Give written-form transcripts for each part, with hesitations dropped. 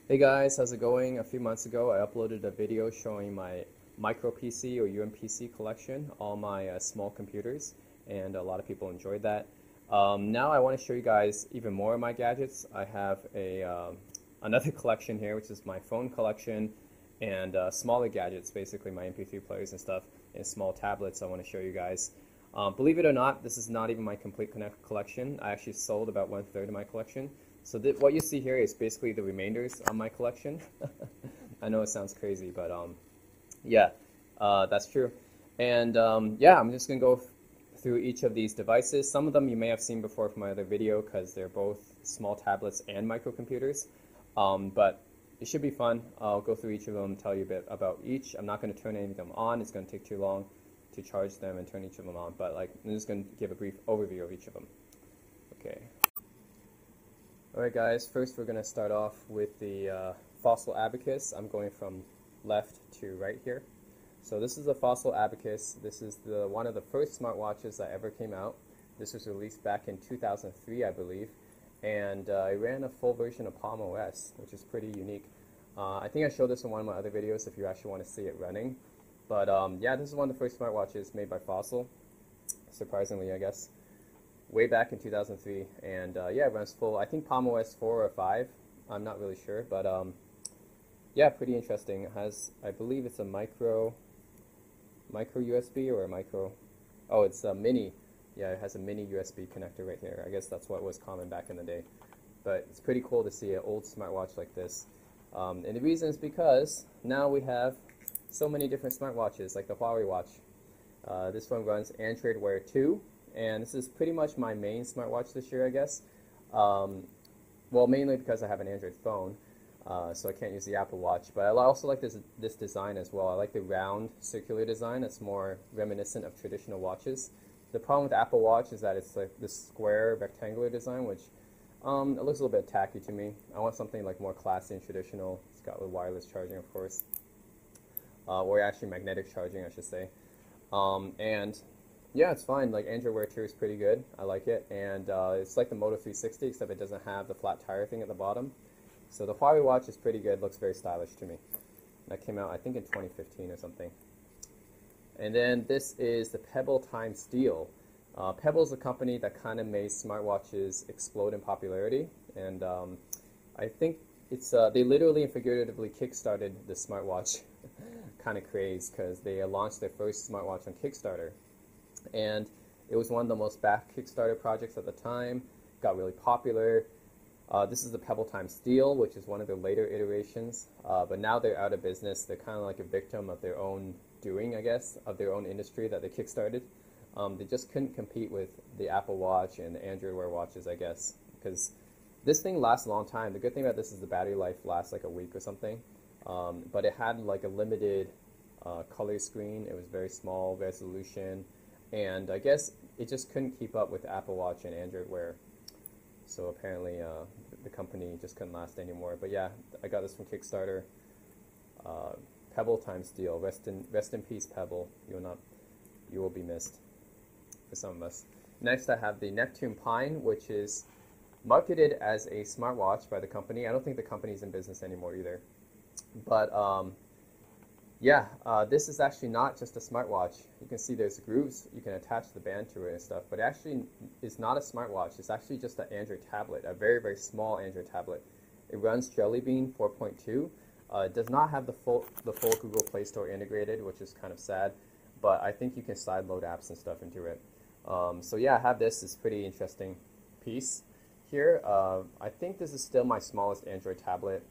Hey guys, how's it going? A few months ago, I uploaded a video showing my micro PC or UMPC collection, all my small computers, and a lot of people enjoyed that. Now I want to show you guys even more of my gadgets. I have another collection here, which is my phone collection and smaller gadgets, basically my MP3 players and stuff, and small tablets I want to show you guys. Believe it or not, this is not even my complete collection. I actually sold about 1/3 of my collection. So what you see here is basically the remainders of my collection. I know it sounds crazy, but yeah, that's true. And yeah, I'm just going to go through each of these devices. Some of them you may have seen before from my other video because they're both small tablets and microcomputers. But it should be fun. I'll go through each of them, tell you a bit about each. I'm not going to turn any of them on. It's going to take too long to charge them and turn each of them on. But I'm just going to give a brief overview of each of them. Okay. Alright guys, first we're going to start off with the Fossil Abacus. I'm going from left to right here. So this is the Fossil Abacus. This is one of the first smartwatches that ever came out. This was released back in 2003, I believe. And it ran a full version of Palm OS, which is pretty unique. I think I showed this in one of my other videos if you actually want to see it running. But yeah, this is one of the first smartwatches made by Fossil, surprisingly, I guess. Way back in 2003, and yeah, it runs full. I think Palm OS 4 or 5. I'm not really sure, but yeah, pretty interesting. It has, I believe, it's a micro USB or a micro. Oh, it's a mini. Yeah, it has a mini USB connector right here. I guess that's what was common back in the day. But it's pretty cool to see an old smartwatch like this. And the reason is because now we have so many different smartwatches, like the Huawei watch. This one runs Android Wear 2. And this is pretty much my main smartwatch this year, I guess. Well, mainly because I have an Android phone, so I can't use the Apple Watch. But I also like this design as well. I like the round, circular design. It's more reminiscent of traditional watches. The problem with Apple Watch is that it's like this square, rectangular design, which it looks a little bit tacky to me. I want something like more classy and traditional. It's got wireless charging, of course, or actually magnetic charging, I should say. And yeah, it's fine. Like Android Wear 2 is pretty good. I like it, and it's like the Moto 360, except it doesn't have the flat tire thing at the bottom. So the Huawei watch is pretty good. Looks very stylish to me. That came out, I think, in 2015 or something. And then this is the Pebble Time Steel. Pebble is a company that kind of made smartwatches explode in popularity, and I think it's they literally and figuratively kickstarted the smartwatch kind of craze because they launched their first smartwatch on Kickstarter. And it was one of the most backed Kickstarter projects at the time. Got really popular. This is the Pebble Time Steel, which is one of their later iterations. But now they're out of business. They're kind of like a victim of their own doing, I guess, of their own industry that they kickstarted. They just couldn't compete with the Apple Watch and the Android Wear watches, I guess, because this thing lasts a long time. The good thing about this is the battery life lasts like a week or something. But it had like a limited color screen. It was very small resolution. And I guess it just couldn't keep up with Apple Watch and Android Wear. So apparently the company just couldn't last anymore. But yeah, I got this from Kickstarter. Pebble Time Steel. Rest in peace, Pebble. You will be missed for some of us. Next I have the Neptune Pine, which is marketed as a smartwatch by the company. I don't think the company's in business anymore either. But yeah, this is actually not just a smartwatch. You can see there's grooves. You can attach the band to it and stuff, but it actually is not a smartwatch. It's actually just an Android tablet, a very, very small Android tablet. It runs Jelly Bean 4.2. It does not have the full Google Play Store integrated, which is kind of sad, but I think you can sideload apps and stuff into it. So yeah, I have this. It's a pretty interesting piece here. I think this is still my smallest Android tablet,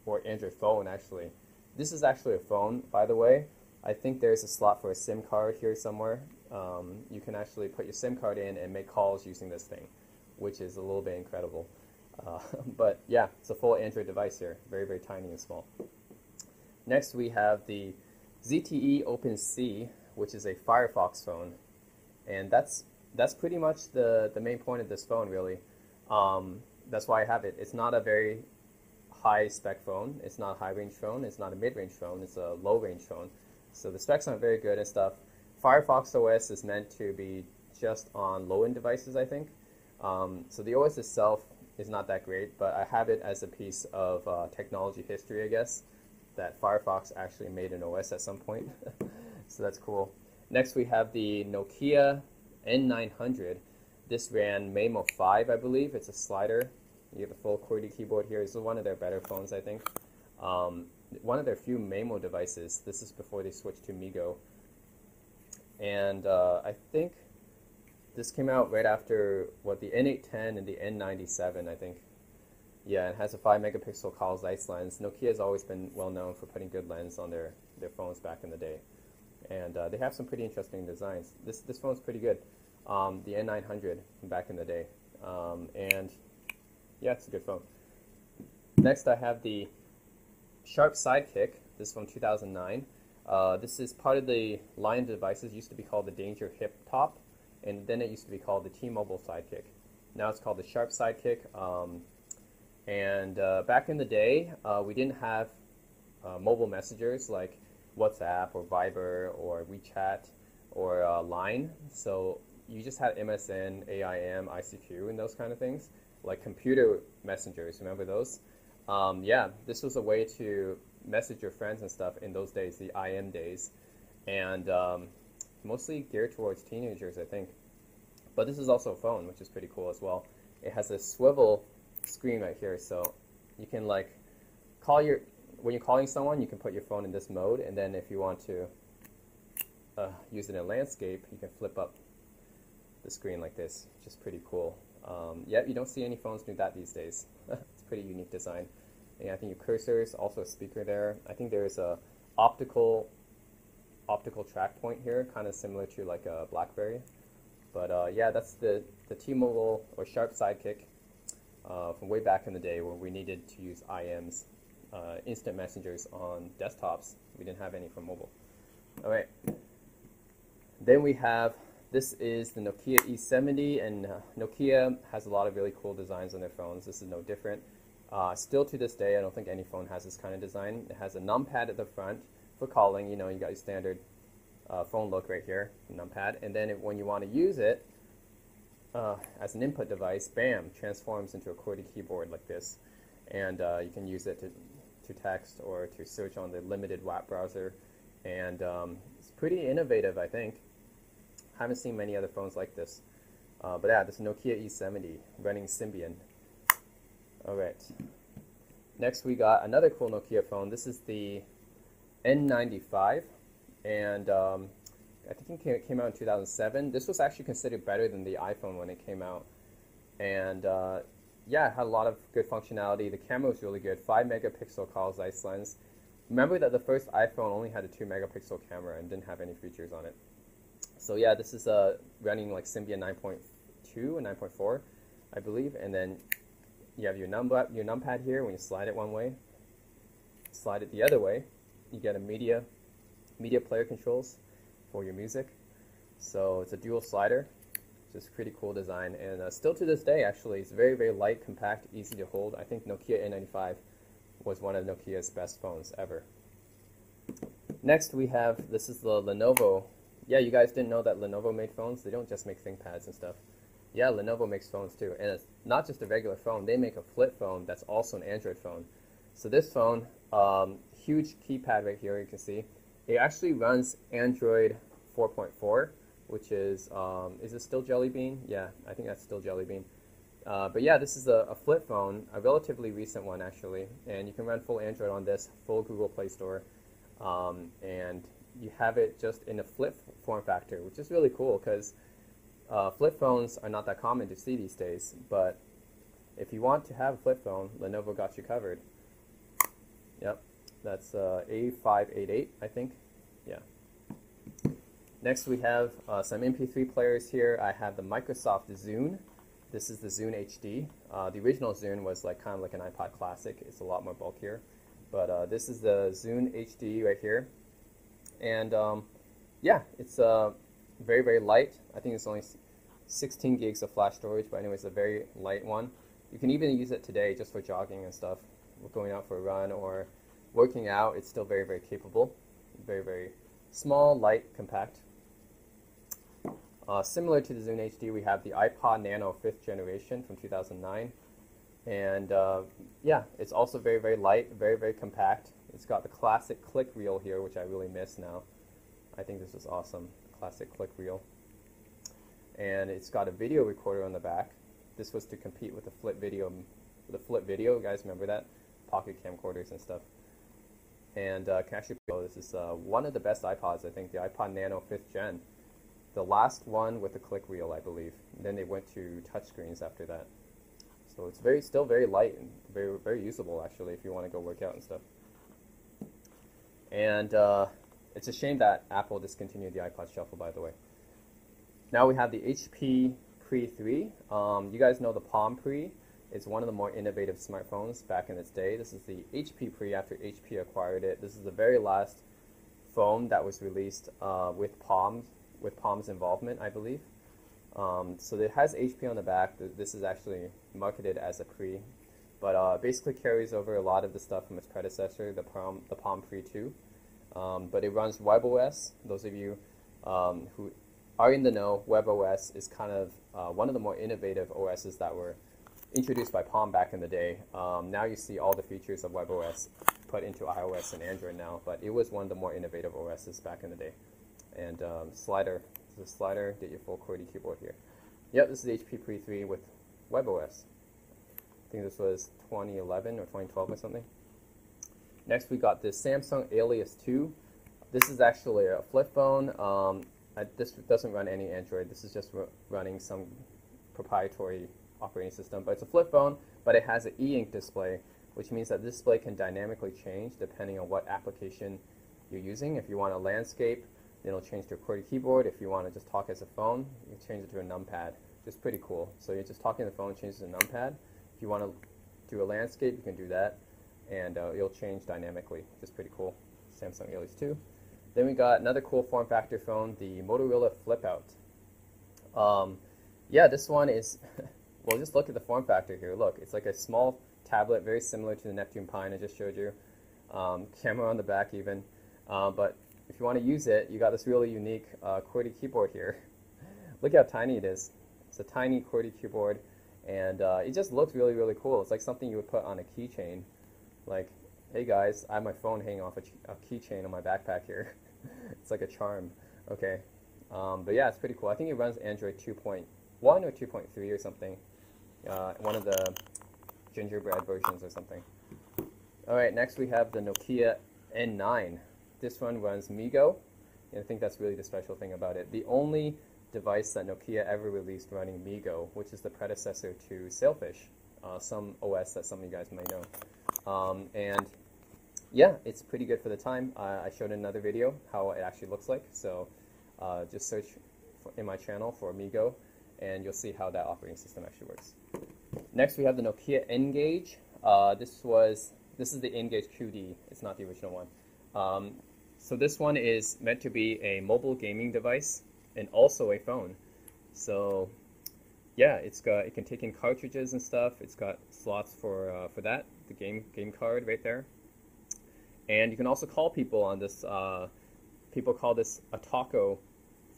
or Android phone, actually. This is actually a phone, by the way. I think there's a slot for a SIM card here somewhere. You can actually put your SIM card in and make calls using this thing, which is a little bit incredible. But yeah, it's a full Android device here. Very, very tiny and small. Next we have the ZTE Open C, which is a Firefox phone. And that's pretty much the main point of this phone, really. That's why I have it. It's not a very high spec phone. It's not a high range phone. It's not a mid range phone. It's a low range phone. So the specs aren't very good and stuff. Firefox OS is meant to be just on low end devices, I think. So the OS itself is not that great, but I have it as a piece of technology history, I guess, that Firefox actually made an OS at some point. So that's cool. Next we have the Nokia N900. This ran MAMO 5, I believe. It's a slider. You have a full QWERTY keyboard here. This is one of their better phones, I think. One of their few MAMO devices. This is before they switched to MeeGo. And I think this came out right after, what, the N810 and the N97, I think. Yeah, it has a 5 megapixel Carl Zeiss lens. Nokia has always been well known for putting good lens on their phones back in the day. And they have some pretty interesting designs. This phone's pretty good. The N900 from back in the day. And yeah, it's a good phone. Next I have the Sharp Sidekick. This is from 2009. This is part of the line of devices. It used to be called the Danger Hip Top, and then it used to be called the T-Mobile Sidekick. Now it's called the Sharp Sidekick. Back in the day, we didn't have mobile messengers like WhatsApp or Viber or WeChat or Line. So you just had MSN, AIM, ICQ, and those kind of things, like computer messengers. Remember those? Yeah, this was a way to message your friends and stuff in those days, the IM days, and mostly geared towards teenagers, I think. But this is also a phone, which is pretty cool as well. It has a swivel screen right here, so you can like when you're calling someone, you can put your phone in this mode, and then if you want to use it in landscape, you can flip up the screen like this, which is pretty cool. Yeah, you don't see any phones do that these days. It's a pretty unique design. And I think your cursor is also a speaker there. I think there's a optical track point here, kind of similar to like a BlackBerry. But yeah, that's the T-Mobile or Sharp Sidekick from way back in the day when we needed to use IMs, instant messengers on desktops. We didn't have any for mobile. All right. Then we have, this is the Nokia E70, and Nokia has a lot of really cool designs on their phones. This is no different. Still to this day, I don't think any phone has this kind of design. It has a numpad at the front for calling. You know, you got your standard phone look right here, numpad. And then when you want to use it as an input device, bam, transforms into a QWERTY keyboard like this. And you can use it to text or to search on the limited web browser. And it's pretty innovative, I think. Haven't seen many other phones like this. But yeah, this Nokia E70 running Symbian. Alright. Next we got another cool Nokia phone. This is the N95. And I think it came out in 2007. This was actually considered better than the iPhone when it came out. And yeah, it had a lot of good functionality. The camera was really good. 5 megapixel Carl Zeiss lens. Remember that the first iPhone only had a 2 megapixel camera and didn't have any features on it. So yeah, this is running like Symbian 9.2 and 9.4, I believe. And then you have your numpad here. When you slide it one way, slide it the other way, you get a media player controls for your music. So it's a dual slider, which is a pretty cool design. And still to this day, actually, it's very, very light, compact, easy to hold. I think Nokia N95 was one of Nokia's best phones ever. Next we have, this is the Lenovo. Yeah, you guys didn't know that Lenovo made phones? They don't just make ThinkPads and stuff. Yeah, Lenovo makes phones too. And it's not just a regular phone. They make a flip phone that's also an Android phone. So this phone, huge keypad right here, you can see. It actually runs Android 4.4, which is it still Jelly Bean? Yeah, I think that's still Jelly Bean. But yeah, this is a flip phone, a relatively recent one actually. And you can run full Android on this, full Google Play Store. And you have it just in a flip form factor, which is really cool because flip phones are not that common to see these days. But if you want to have a flip phone, Lenovo got you covered. Yep, that's A588, I think. Yeah. Next we have some MP3 players here. I have the Microsoft Zune. This is the Zune HD. The original Zune was like kind of like an iPod Classic. It's a lot more bulkier. But this is the Zune HD right here. And yeah, it's very, very light. I think it's only 16 gigs of flash storage, but anyways, a very light one. You can even use it today just for jogging and stuff, going out for a run or working out. It's still very, very capable. Very, very small, light, compact. Similar to the Zune HD, we have the iPod Nano 5th generation from 2009. And yeah, it's also very, very light, very, very compact. It's got the classic click reel here, which I really miss now. I think this is awesome, classic click reel. And it's got a video recorder on the back. This was to compete with the flip video. You guys remember that? Pocket camcorders and stuff. And can actually, this is one of the best iPods, I think, the iPod Nano 5th Gen. The last one with the click reel, I believe. And then they went to touchscreens after that. So it's still very light and very, very usable, actually, if you want to go work out and stuff. And it's a shame that Apple discontinued the iPod Shuffle, by the way. Now we have the HP Pre 3. You guys know the Palm Pre. It's one of the more innovative smartphones back in its day. This is the HP Pre after HP acquired it. This is the very last phone that was released with Palm's involvement, I believe. So it has HP on the back. This is actually marketed as a Pre, but basically carries over a lot of the stuff from its predecessor, the Palm Pre 2. But it runs WebOS. Those of you who are in the know, WebOS is kind of one of the more innovative OSs that were introduced by Palm back in the day. Now you see all the features of WebOS put into iOS and Android now, but it was one of the more innovative OSs back in the day. And slider, this is a slider, get your full QWERTY keyboard here. Yep, this is the HP Pre 3 with WebOS. I think this was 2011 or 2012 or something. Next we got this Samsung Alias 2. This is actually a flip phone. This doesn't run any Android. This is just running some proprietary operating system. But it's a flip phone, but it has an e-ink display, which means that this display can dynamically change depending on what application you're using. If you want a landscape, then it'll change to a QWERTY keyboard. If you want to just talk as a phone, you can change it to a numpad, which is pretty cool. So you're just talking on the phone, changes to a numpad. If you want to do a landscape, you can do that, and it'll change dynamically, which is pretty cool. Samsung Alias 2. Then we got another cool form factor phone, the Motorola Flip Out. Yeah, this one is, well, just look at the form factor here. Look, it's like a small tablet, very similar to the Neptune Pine I just showed you. Camera on the back even. But if you want to use it, you got this really unique QWERTY keyboard here. Look how tiny it is. It's a tiny QWERTY keyboard, and it just looks really, really cool. It's like something you would put on a keychain. Like, hey guys, I have my phone hanging off a keychain on my backpack here. It's like a charm. Okay. But yeah, it's pretty cool. I think it runs Android 2.1 or 2.3 or something. One of the gingerbread versions or something. Alright, next we have the Nokia N9. This one runs MeeGo, and I think that's really the special thing about it. The only device that Nokia ever released running MeeGo, which is the predecessor to Sailfish, some OS that some of you guys may know. And yeah, it's pretty good for the time. I showed in another video how it actually looks like, so just search in my channel for MeeGo, and you'll see how that operating system actually works. Next we have the Nokia N-Gage. This is the N-Gage QD. It's not the original one. So this one is meant to be a mobile gaming device and also a phone. So yeah, it can take in cartridges and stuff. It's got slots for that, the game card right there. And you can also call people on this. People call this a taco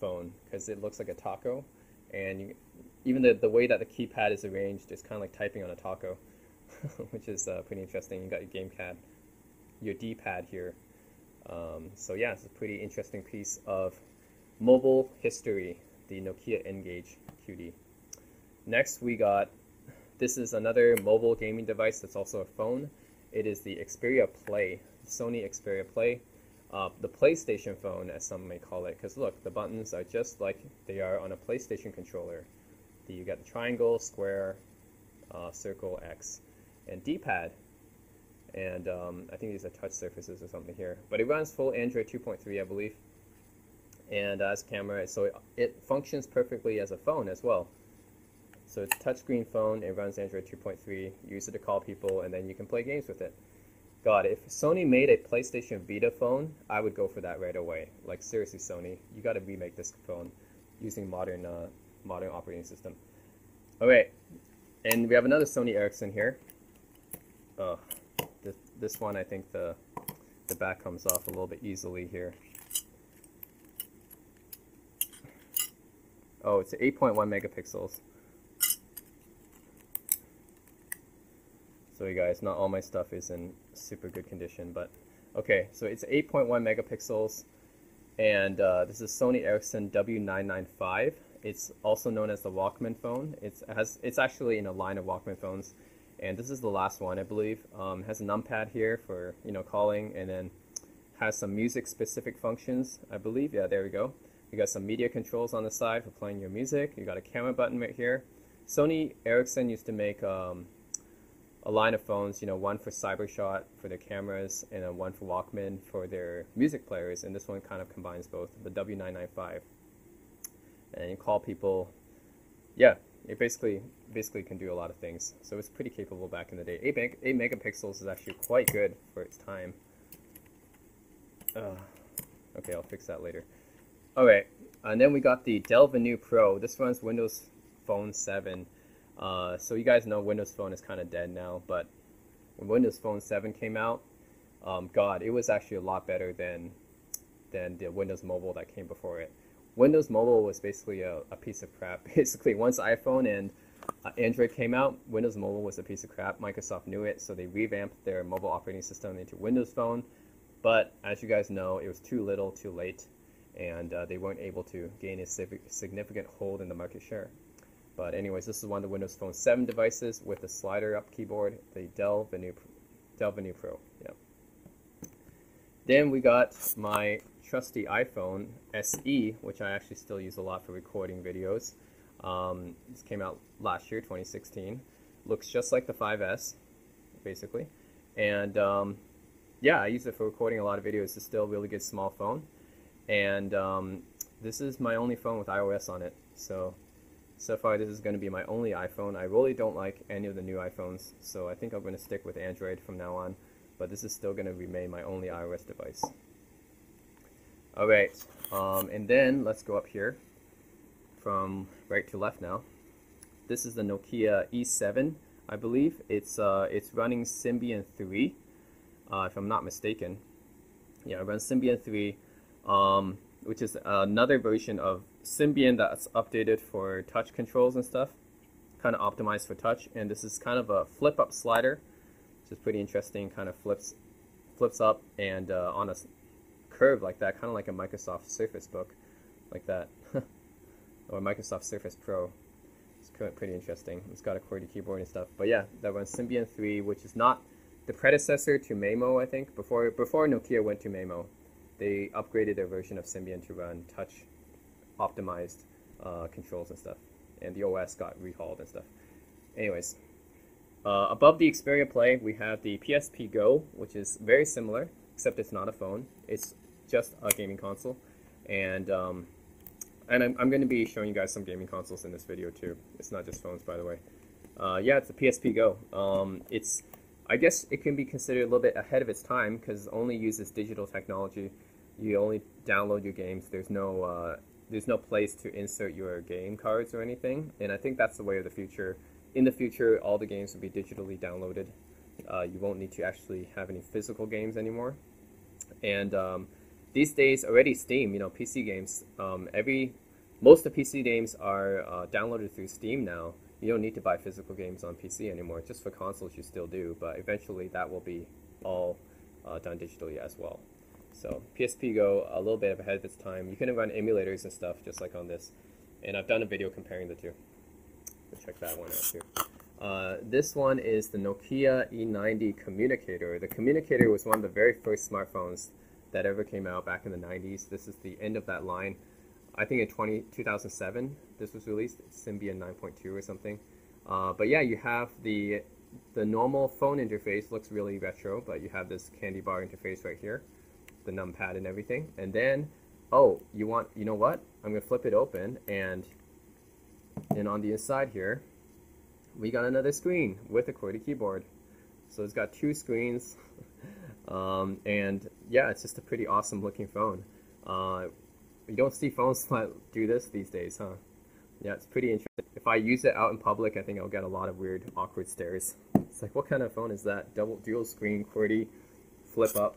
phone because it looks like a taco, and even the way that the keypad is arranged is kind of like typing on a taco, which is pretty interesting. You got your D-pad here. So yeah, it's a pretty interesting piece of mobile history, the Nokia N-Gage QD. Next we got, this is another mobile gaming device that's also a phone. It is the Xperia Play, Sony Xperia Play, the PlayStation phone, as some may call it, because look, the buttons are just like they are on a PlayStation controller. You got the triangle, square, circle, X, and D-pad. And I think these are touch surfaces or something here. But it runs full Android 2.3, I believe. And as camera, so it functions perfectly as a phone as well. So it's a touchscreen phone, it runs Android 2.3, use it to call people, and then you can play games with it. God, if Sony made a PlayStation Vita phone, I would go for that right away. Like, seriously, Sony, you got to remake this phone using modern operating system. Alright, and we have another Sony Ericsson here. This one, I think the back comes off a little bit easily here. Oh, it's 8.1 megapixels. So you guys, not all my stuff is in super good condition, but okay. So it's 8.1 megapixels, and this is Sony Ericsson W995. It's also known as the Walkman phone. It's actually in a line of Walkman phones, and this is the last one, I believe. Has a numpad here for calling, and then has some music-specific functions, I believe. Yeah, there we go. You got some media controls on the side for playing your music. You got a camera button right here. Sony Ericsson used to make a line of phones, one for CyberShot for their cameras, and then one for Walkman for their music players. And this one kind of combines both, the W995. And you call people, yeah, it basically can do a lot of things. So it's pretty capable back in the day. 8 megapixels is actually quite good for its time. Okay, I'll fix that later. Alright, and then we got the Dell Venue Pro. This runs Windows Phone 7. So you guys know Windows Phone is kind of dead now, but when Windows Phone 7 came out, God, it was actually a lot better than the Windows Mobile that came before it. Windows Mobile was basically a piece of crap. Basically, once iPhone and Android came out, Windows Mobile was a piece of crap. Microsoft knew it, so they revamped their mobile operating system into Windows Phone. But as you guys know, it was too little, too late, and they weren't able to gain a significant hold in the market share. But anyways, this is one of the Windows Phone 7 devices with the slider up keyboard, the Dell Venue Pro. Yeah. Then we got my trusty iPhone SE, which I actually still use a lot for recording videos. This came out last year, 2016. Looks just like the 5S, basically. And yeah, I use it for recording a lot of videos. It's still a really good small phone. And this is my only phone with iOS on it. So far this is going to be my only iPhone. I really don't like any of the new iPhones, so I think I'm going to stick with Android from now on. But this is still going to remain my only iOS device. Alright, and then let's go up here from right to left now. This is the Nokia E7, I believe. It's running Symbian 3, if I'm not mistaken. Yeah, it runs Symbian 3, which is another version of Symbian that's updated for touch controls and stuff, kind of optimized for touch. And this is kind of a flip-up slider, which is pretty interesting. Kind of flips up and on a curve like that, kind of like a Microsoft Surface Book, like that, or Microsoft Surface Pro. It's pretty interesting. It's got a QWERTY keyboard and stuff. But yeah, that runs Symbian 3, which is not the predecessor to Maemo, I think. Before Nokia went to Maemo, they upgraded their version of Symbian to run touch optimized controls and stuff, and the OS got rehauled and stuff. Anyways, above the Xperia Play, we have the PSP Go, which is very similar, except it's not a phone. It's just a gaming console, and I'm going to be showing you guys some gaming consoles in this video too. It's not just phones, by the way. Yeah, it's the PSP Go. I guess it can be considered a little bit ahead of its time because it only uses digital technology. You only download your games. There's no place to insert your game cards or anything, and I think that's the way of the future. In the future, all the games will be digitally downloaded. You won't need to actually have any physical games anymore. And these days, already Steam, PC games, most of PC games are downloaded through Steam now. You don't need to buy physical games on PC anymore. Just for consoles, you still do, but eventually that will be all done digitally as well. So PSP Go, a little bit ahead of its time. You can run emulators and stuff just like on this, and I've done a video comparing the two. So check that one out too. This one is the Nokia E90 Communicator. The Communicator was one of the very first smartphones that ever came out back in the 90s. This is the end of that line. I think in 2007 this was released. It's Symbian 9.2 or something. But yeah, you have the normal phone interface. Looks really retro, but you have this candy bar interface right here, the numpad and everything. And then, oh, you know what? I'm gonna flip it open, and on the inside here, we got another screen with a QWERTY keyboard. So it's got two screens, and yeah, it's just a pretty awesome looking phone. You don't see phones that do this these days, huh? Yeah, it's pretty interesting. If I use it out in public, I think I'll get a lot of weird, awkward stares. It's like, what kind of phone is that? Dual screen, QWERTY, flip up.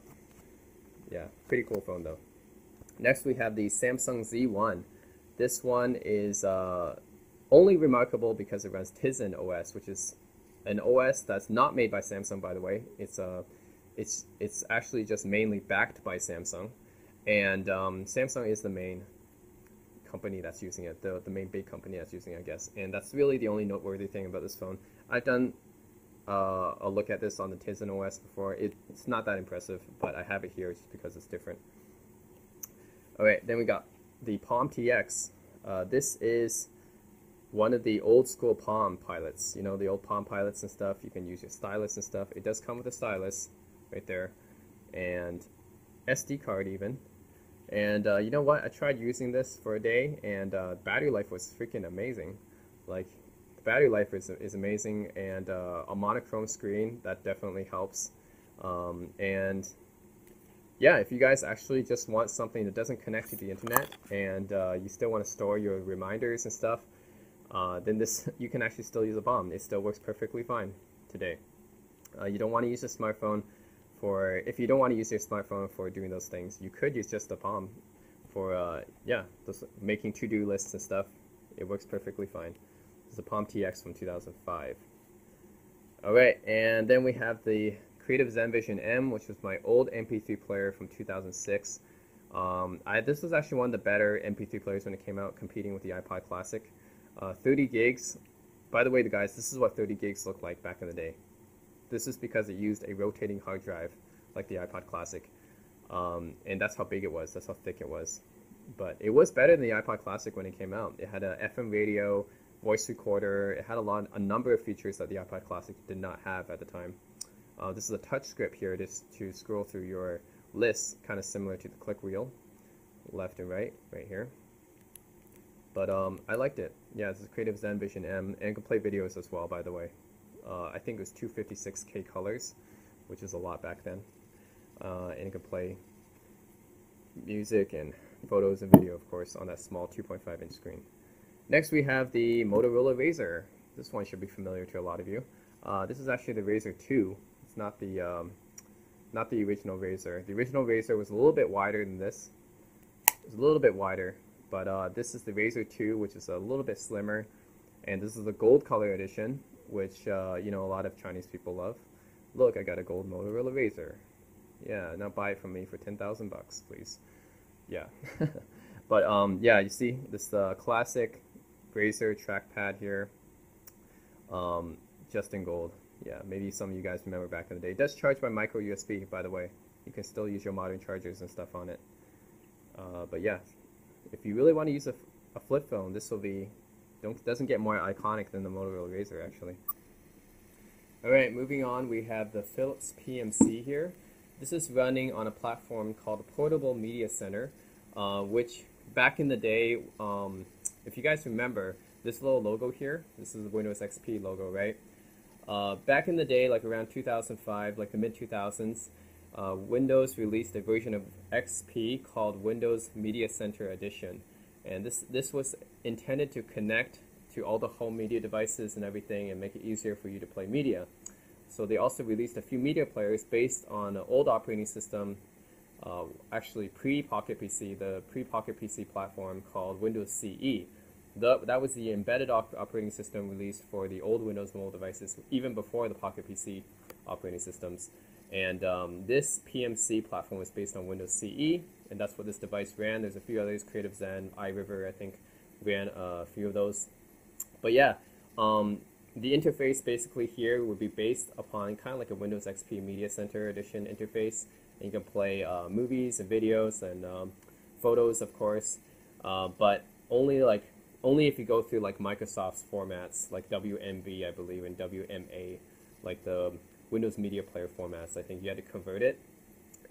Yeah, pretty cool phone though. Next we have the Samsung Z1. This one is only remarkable because it runs Tizen OS, which is an OS that's not made by Samsung, by the way. It's actually just mainly backed by Samsung, and Samsung is the main company that's using it, the main big company that's using it, I guess. And that's really the only noteworthy thing about this phone. I've done a look at this on the Tizen OS before. It's not that impressive, but I have it here just because it's different. Alright, then we got the Palm TX. This is one of the old school Palm pilots. You know, the old Palm pilots and stuff. You can use your stylus and stuff. It does come with a stylus right there, and SD card even. And you know what? I tried using this for a day, and battery life was freaking amazing. Like, the battery life is amazing, and a monochrome screen, that definitely helps. And yeah, if you guys actually just want something that doesn't connect to the internet, and you still want to store your reminders and stuff, then this, you can actually still use a Palm. It still works perfectly fine today. You don't want to use a smartphone if you don't want to use your smartphone for doing those things, you could use just a Palm for, yeah, just making to-do lists and stuff. It works perfectly fine. This is a Palm TX from 2005. Alright, and then we have the Creative Zen Vision M, which was my old MP3 player from 2006. This was actually one of the better MP3 players when it came out, competing with the iPod Classic. 30 gigs. By the way, guys, this is what 30 gigs looked like back in the day. This is because it used a rotating hard drive like the iPod Classic, and that's how big it was, that's how thick it was. But it was better than the iPod Classic when it came out. It had a FM radio, voice recorder. It had a number of features that the iPod Classic did not have at the time. This is a touch script here just to scroll through your lists, kind of similar to the click wheel, left and right here. But I liked it. Yeah, this is Creative Zen Vision M, and it can play videos as well, by the way. I think it was 256K colors, which is a lot back then. And it can play music and photos and video, of course, on that small 2.5-inch screen. Next, we have the Motorola Razr. This one should be familiar to a lot of you. This is actually the Razr 2. It's not the original Razr. The original Razr was a little bit wider than this. It was a little bit wider, but this is the Razr 2, which is a little bit slimmer. And this is the gold color edition, which you know, a lot of Chinese people love. Look, I got a gold Motorola Razr. Yeah, now buy it from me for 10,000 bucks, please. Yeah. But yeah, you see this classic Razr trackpad here, just in gold. Yeah, maybe some of you guys remember back in the day. It does charge by micro USB, by the way. You can still use your modern chargers and stuff on it. But yeah, if you really want to use a flip phone, this will be, doesn't get more iconic than the Motorola Razr, actually. Alright, moving on, we have the Philips PMC here. This is running on a platform called Portable Media Center, which back in the day, if you guys remember, this little logo here, this is the Windows XP logo, right? Back in the day, like around 2005, like the mid-2000s, Windows released a version of XP called Windows Media Center Edition. And this was intended to connect to all the home media devices and everything and make it easier for you to play media. So they also released a few media players based on an old operating system, actually pre-Pocket PC, the pre-Pocket PC platform called Windows CE. That was the embedded operating system released for the old Windows mobile devices, even before the Pocket PC operating systems. And this PMC platform was based on Windows CE, and that's what this device ran. There's a few others, Creative Zen, iRiver, I think, ran a few of those. But yeah, the interface basically here would be based upon kind of like a Windows XP Media Center Edition interface. And you can play movies and videos and photos, of course, but only if you go through like Microsoft's formats, like WMV, I believe, and WMA, like the Windows Media Player formats. I think you had to convert it,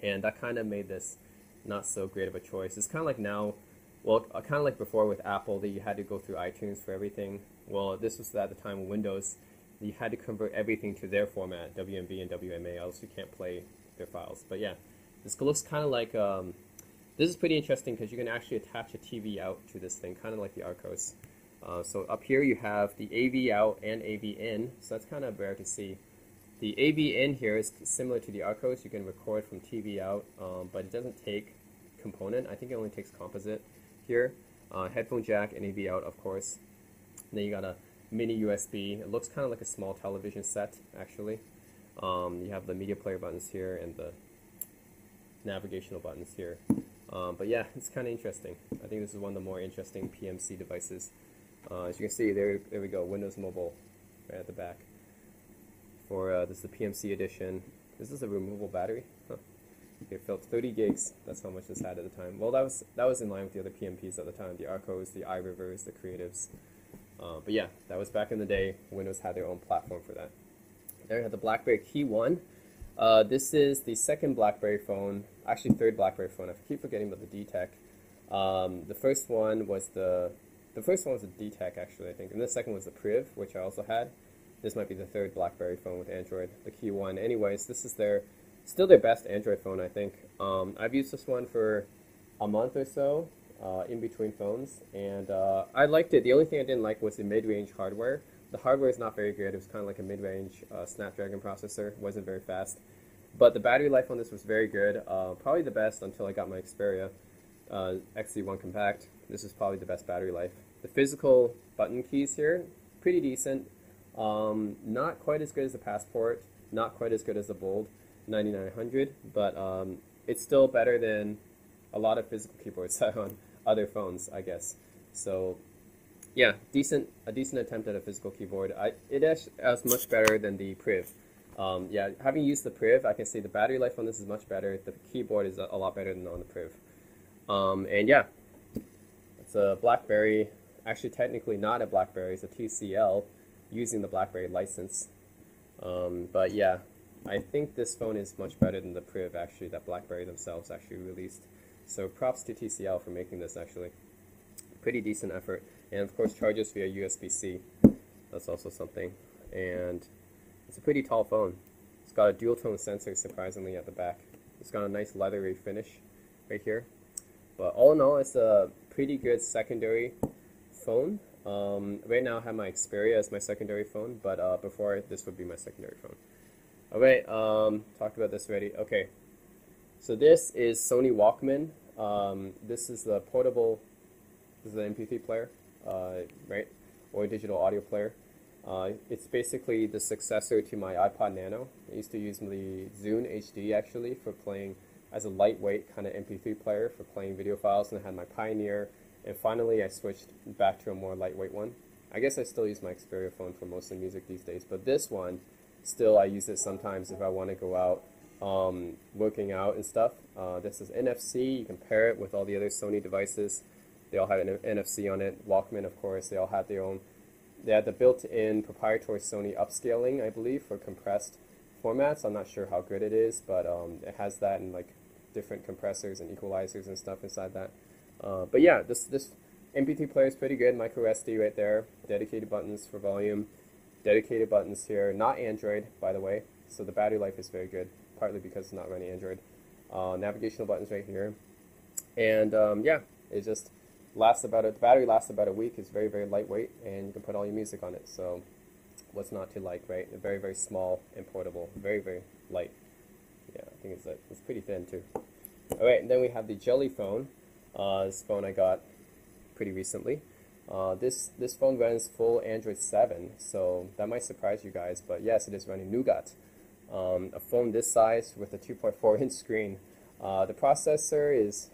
and that kind of made this not so great of a choice. It's kind of like now, well, kind of like before with Apple, that you had to go through iTunes for everything. Well, this was at the time of Windows. You had to convert everything to their format, WMV and WMA, else you can't play their files. But yeah, this looks kind of like, this is pretty interesting because you can actually attach a TV out to this thing, kind of like the Arcos. So up here you have the AV out and AV in, so that's kind of rare to see. The AV in here is similar to the Arcos. You can record from TV out, but it doesn't take component. I think it only takes composite here. Headphone jack and AV out, of course. And then you got a mini USB. It looks kind of like a small television set, actually. You have the media player buttons here and the navigational buttons here. But yeah, it's kind of interesting. I think this is one of the more interesting PMC devices. As you can see, there we go, Windows Mobile right at the back. This is the PMC edition. This is a removable battery. Huh. It filled 30 gigs. That's how much this had at the time. Well, that was in line with the other PMPs at the time, the Arcos, the iRivers, the Creatives. But yeah, that was back in the day. Windows had their own platform for that. There we have the BlackBerry Key 1. This is the second BlackBerry phone, actually third BlackBerry phone. I keep forgetting about the D-Tech. The first one was the D-Tech, actually, I think, and the second was the Priv, which I also had. This might be the third BlackBerry phone with Android, the Key 1. Anyways, this is still their best Android phone, I think. I've used this one for a month or so, in between phones, and I liked it. The only thing I didn't like was the mid-range hardware. The hardware is not very good. It was kind of like a mid-range Snapdragon processor. It wasn't very fast. But the battery life on this was very good. Probably the best until I got my Xperia XZ1 Compact. This is probably the best battery life. The physical button keys here, pretty decent. Not quite as good as the Passport. Not quite as good as the Bold 9900. But it's still better than a lot of physical keyboards on other phones, I guess. So yeah, a decent attempt at a physical keyboard. It is much better than the Priv. Yeah, having used the Priv, I can say the battery life on this is much better. The keyboard is a lot better than on the Priv. And yeah, it's a BlackBerry. Actually, technically not a BlackBerry. It's a TCL using the BlackBerry license. But yeah, I think this phone is much better than the Priv, actually, that BlackBerry themselves actually released. So props to TCL for making this, actually. Pretty decent effort. And of course, charges via USB-C. That's also something. And it's a pretty tall phone. It's got a dual-tone sensor, surprisingly, at the back. It's got a nice leathery finish right here. But all in all, it's a pretty good secondary phone. Right now, I have my Xperia as my secondary phone, but before, this would be my secondary phone. Alright, talked about this already. Okay, so this is Sony Walkman. This is the portable, this is an MP3 player, right, or a digital audio player. It's basically the successor to my iPod Nano. I used to use the Zune HD, actually, for playing as a lightweight kind of MP3 player for playing video files, and I had my Pioneer, and finally I switched back to a more lightweight one. I guess I still use my Xperia phone for most of the music these days, but this one, still I use it sometimes if I want to go out working out and stuff. This is NFC. You can pair it with all the other Sony devices. They all have an NFC on it. Walkman, of course, they all have their own. They had the built-in proprietary Sony upscaling, I believe, for compressed formats. I'm not sure how good it is, but it has that and like different compressors and equalizers and stuff inside that. But yeah, this MP3 player is pretty good. Micro SD right there. Dedicated buttons for volume. Dedicated buttons here. Not Android, by the way. So the battery life is very good, partly because it's not running Android. Navigational buttons right here. And yeah, it just lasts about the battery lasts about a week. It's very, very lightweight, and you can put all your music on it. So what's not to like, right? Very, very small and portable. Very, very light. Yeah, I think it's pretty thin too. All right, and then we have the Jelly phone. This phone I got pretty recently. This phone runs full Android 7, so that might surprise you guys, but yes, it is running Nougat. A phone this size with a 2.4-inch screen. The processor is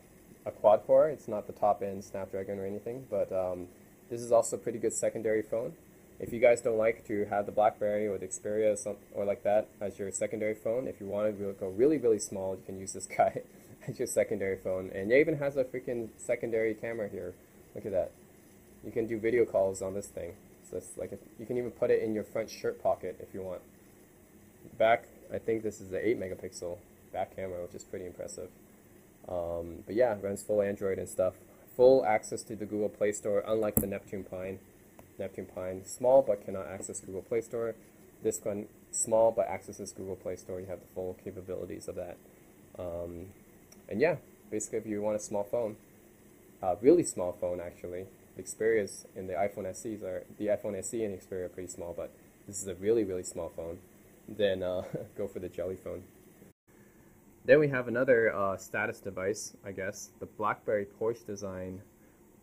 a quad-core. It's not the top-end Snapdragon or anything, but this is also a pretty good secondary phone. If you guys don't like to have the BlackBerry or the Xperia or like that as your secondary phone, if you want to go really, really small, you can use this guy as your secondary phone. And it even has a freaking secondary camera here. Look at that. You can do video calls on this thing. So it's like you can even put it in your front shirt pocket if you want. Back, I think this is the 8 megapixel back camera, which is pretty impressive. But yeah, it runs full Android and stuff. Full access to the Google Play Store, unlike the Neptune Pine. Neptune Pine, small but cannot access Google Play Store. This one, small but accesses Google Play Store. You have the full capabilities of that. And yeah, basically if you want a small phone, really small phone actually. The Xperias and the iPhone SEs the iPhone SE and the Xperia are pretty small, but this is a really, really small phone. Then go for the Jelly phone. Then we have another status device, I guess, the BlackBerry Porsche design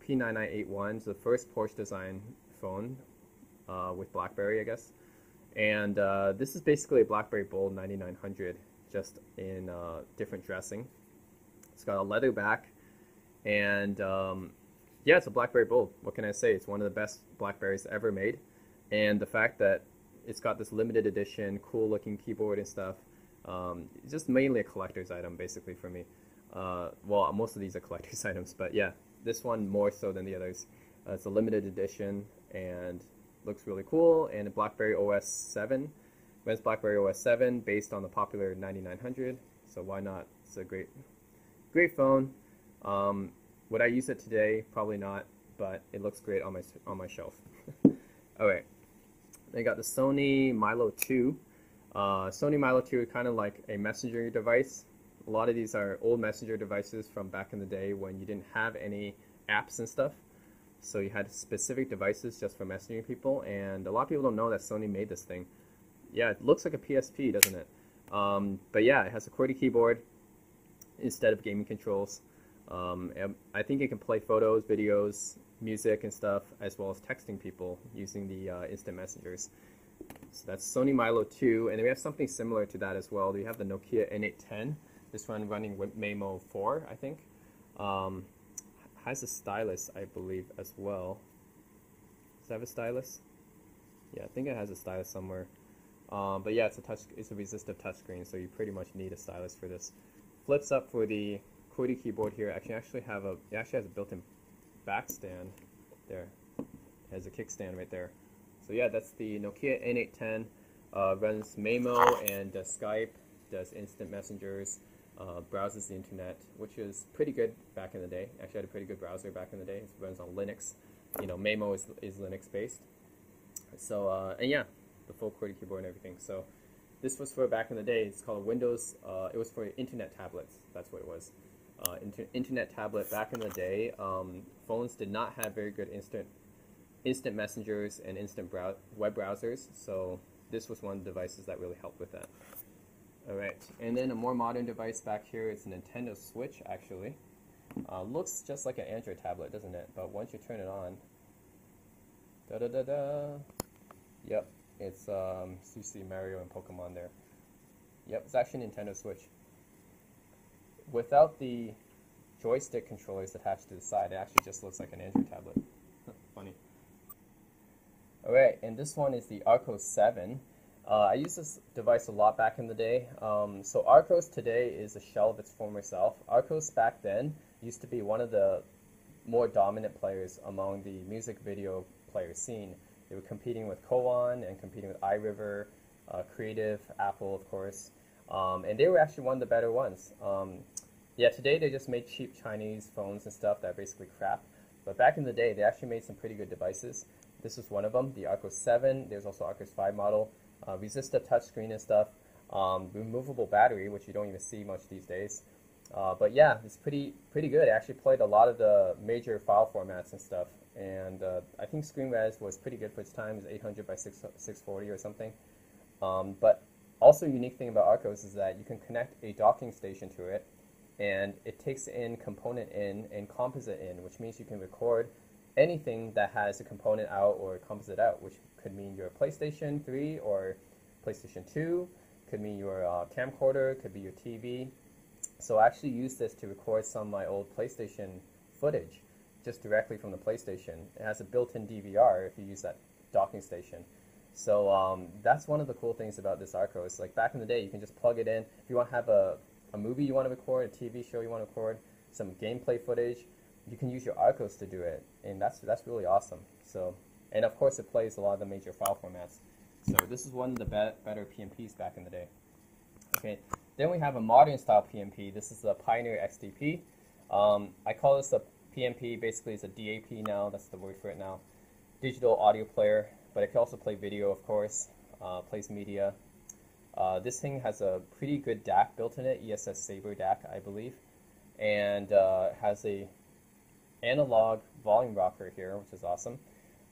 P9981. It's the first Porsche design phone. with BlackBerry, I guess. And this is basically a BlackBerry Bold 9900, just in different dressing. It's got a leather back, and yeah, it's a BlackBerry Bold. What can I say? It's one of the best BlackBerries ever made, and the fact that it's got this limited edition, cool-looking keyboard and stuff. It's just mainly a collector's item, basically, for me. Well, most of these are collector's items, but yeah, this one more so than the others. It's a limited edition and looks really cool, and a BlackBerry OS 7. Runs BlackBerry OS 7 based on the popular 9900, so why not? It's a great phone. Would I use it today? Probably not, but it looks great on my shelf. All right, then I got the Sony Milo 2. Sony Milo 2 is kind of like a messenger device. A lot of these are old messenger devices from back in the day when you didn't have any apps and stuff. So you had specific devices just for messaging people, and a lot of people don't know that Sony made this thing. Yeah, it looks like a PSP, doesn't it? But yeah, it has a QWERTY keyboard instead of gaming controls. I think it can play photos, videos, music and stuff, as well as texting people using the instant messengers. So that's Sony Milo 2, and then we have something similar to that as well. We have the Nokia N810, this one running with Memo 4, I think. Has a stylus, I believe, as well. Does it have a stylus? Yeah, I think it has a stylus somewhere. But yeah, it's a resistive touchscreen, so you pretty much need a stylus for this. Flips up for the QWERTY keyboard here. It actually has a built-in back stand there. It has a kickstand right there. So yeah, that's the Nokia N810. Runs Memo and does Skype, does instant messengers, browses the internet, which is pretty good back in the day. Actually, I had a pretty good browser back in the day. It runs on Linux. You know, Memo is Linux based. So and yeah, the full QWERTY keyboard and everything. So this was for back in the day. It's called Windows. It was for internet tablets. That's what it was. Internet tablet back in the day. Phones did not have very good instant messengers and instant web browsers. So this was one of the devices that really helped with that. All right, and then a more modern device back here is a Nintendo Switch. Actually, looks just like an Android tablet, doesn't it? But once you turn it on, yep, it's you see Mario and Pokemon there. Yep, it's actually a Nintendo Switch. Without the joystick controllers attached to the side, it actually just looks like an Android tablet. Funny. All right, and this one is the Arcos 7. I used this device a lot back in the day. So Arcos today is a shell of its former self. Arcos back then used to be one of the more dominant players among the music video player scene. They were competing with Koan and competing with iRiver, Creative, Apple, of course. And they were actually one of the better ones. Yeah, today they just made cheap Chinese phones and stuff that are basically crap. But back in the day, they actually made some pretty good devices. This was one of them, the Arcos 7. There's also Arcos 5 model. Resistive touchscreen and stuff, removable battery, which you don't even see much these days. But yeah, it's pretty good. It actually played a lot of the major file formats and stuff, and I think screen res was pretty good for its time. It was 800 by 640 or something. But also a unique thing about Arcos is that you can connect a docking station to it, and it takes in component in and composite in, which means you can record anything that has a component out or a composite out, which could mean your PlayStation 3 or PlayStation 2, could mean your camcorder, could be your TV. So I actually used this to record some of my old PlayStation footage just directly from the PlayStation. It has a built-in DVR if you use that docking station. So that's one of the cool things about this Arcos. Like back in the day, you can just plug it in. If you want to have a movie you want to record, a TV show you want to record, some gameplay footage, you can use your Arcos to do it, and that's really awesome. So, and of course it plays a lot of the major file formats. So this is one of the better PMPs back in the day. Okay, then we have a modern style PMP. This is the Pioneer XDP. I call this a PMP. Basically, it's a DAP now. That's the word for it now. Digital audio player, but it can also play video, of course. Plays media. This thing has a pretty good DAC built in it, ESS Sabre DAC, I believe, and has a analog volume rocker here, which is awesome.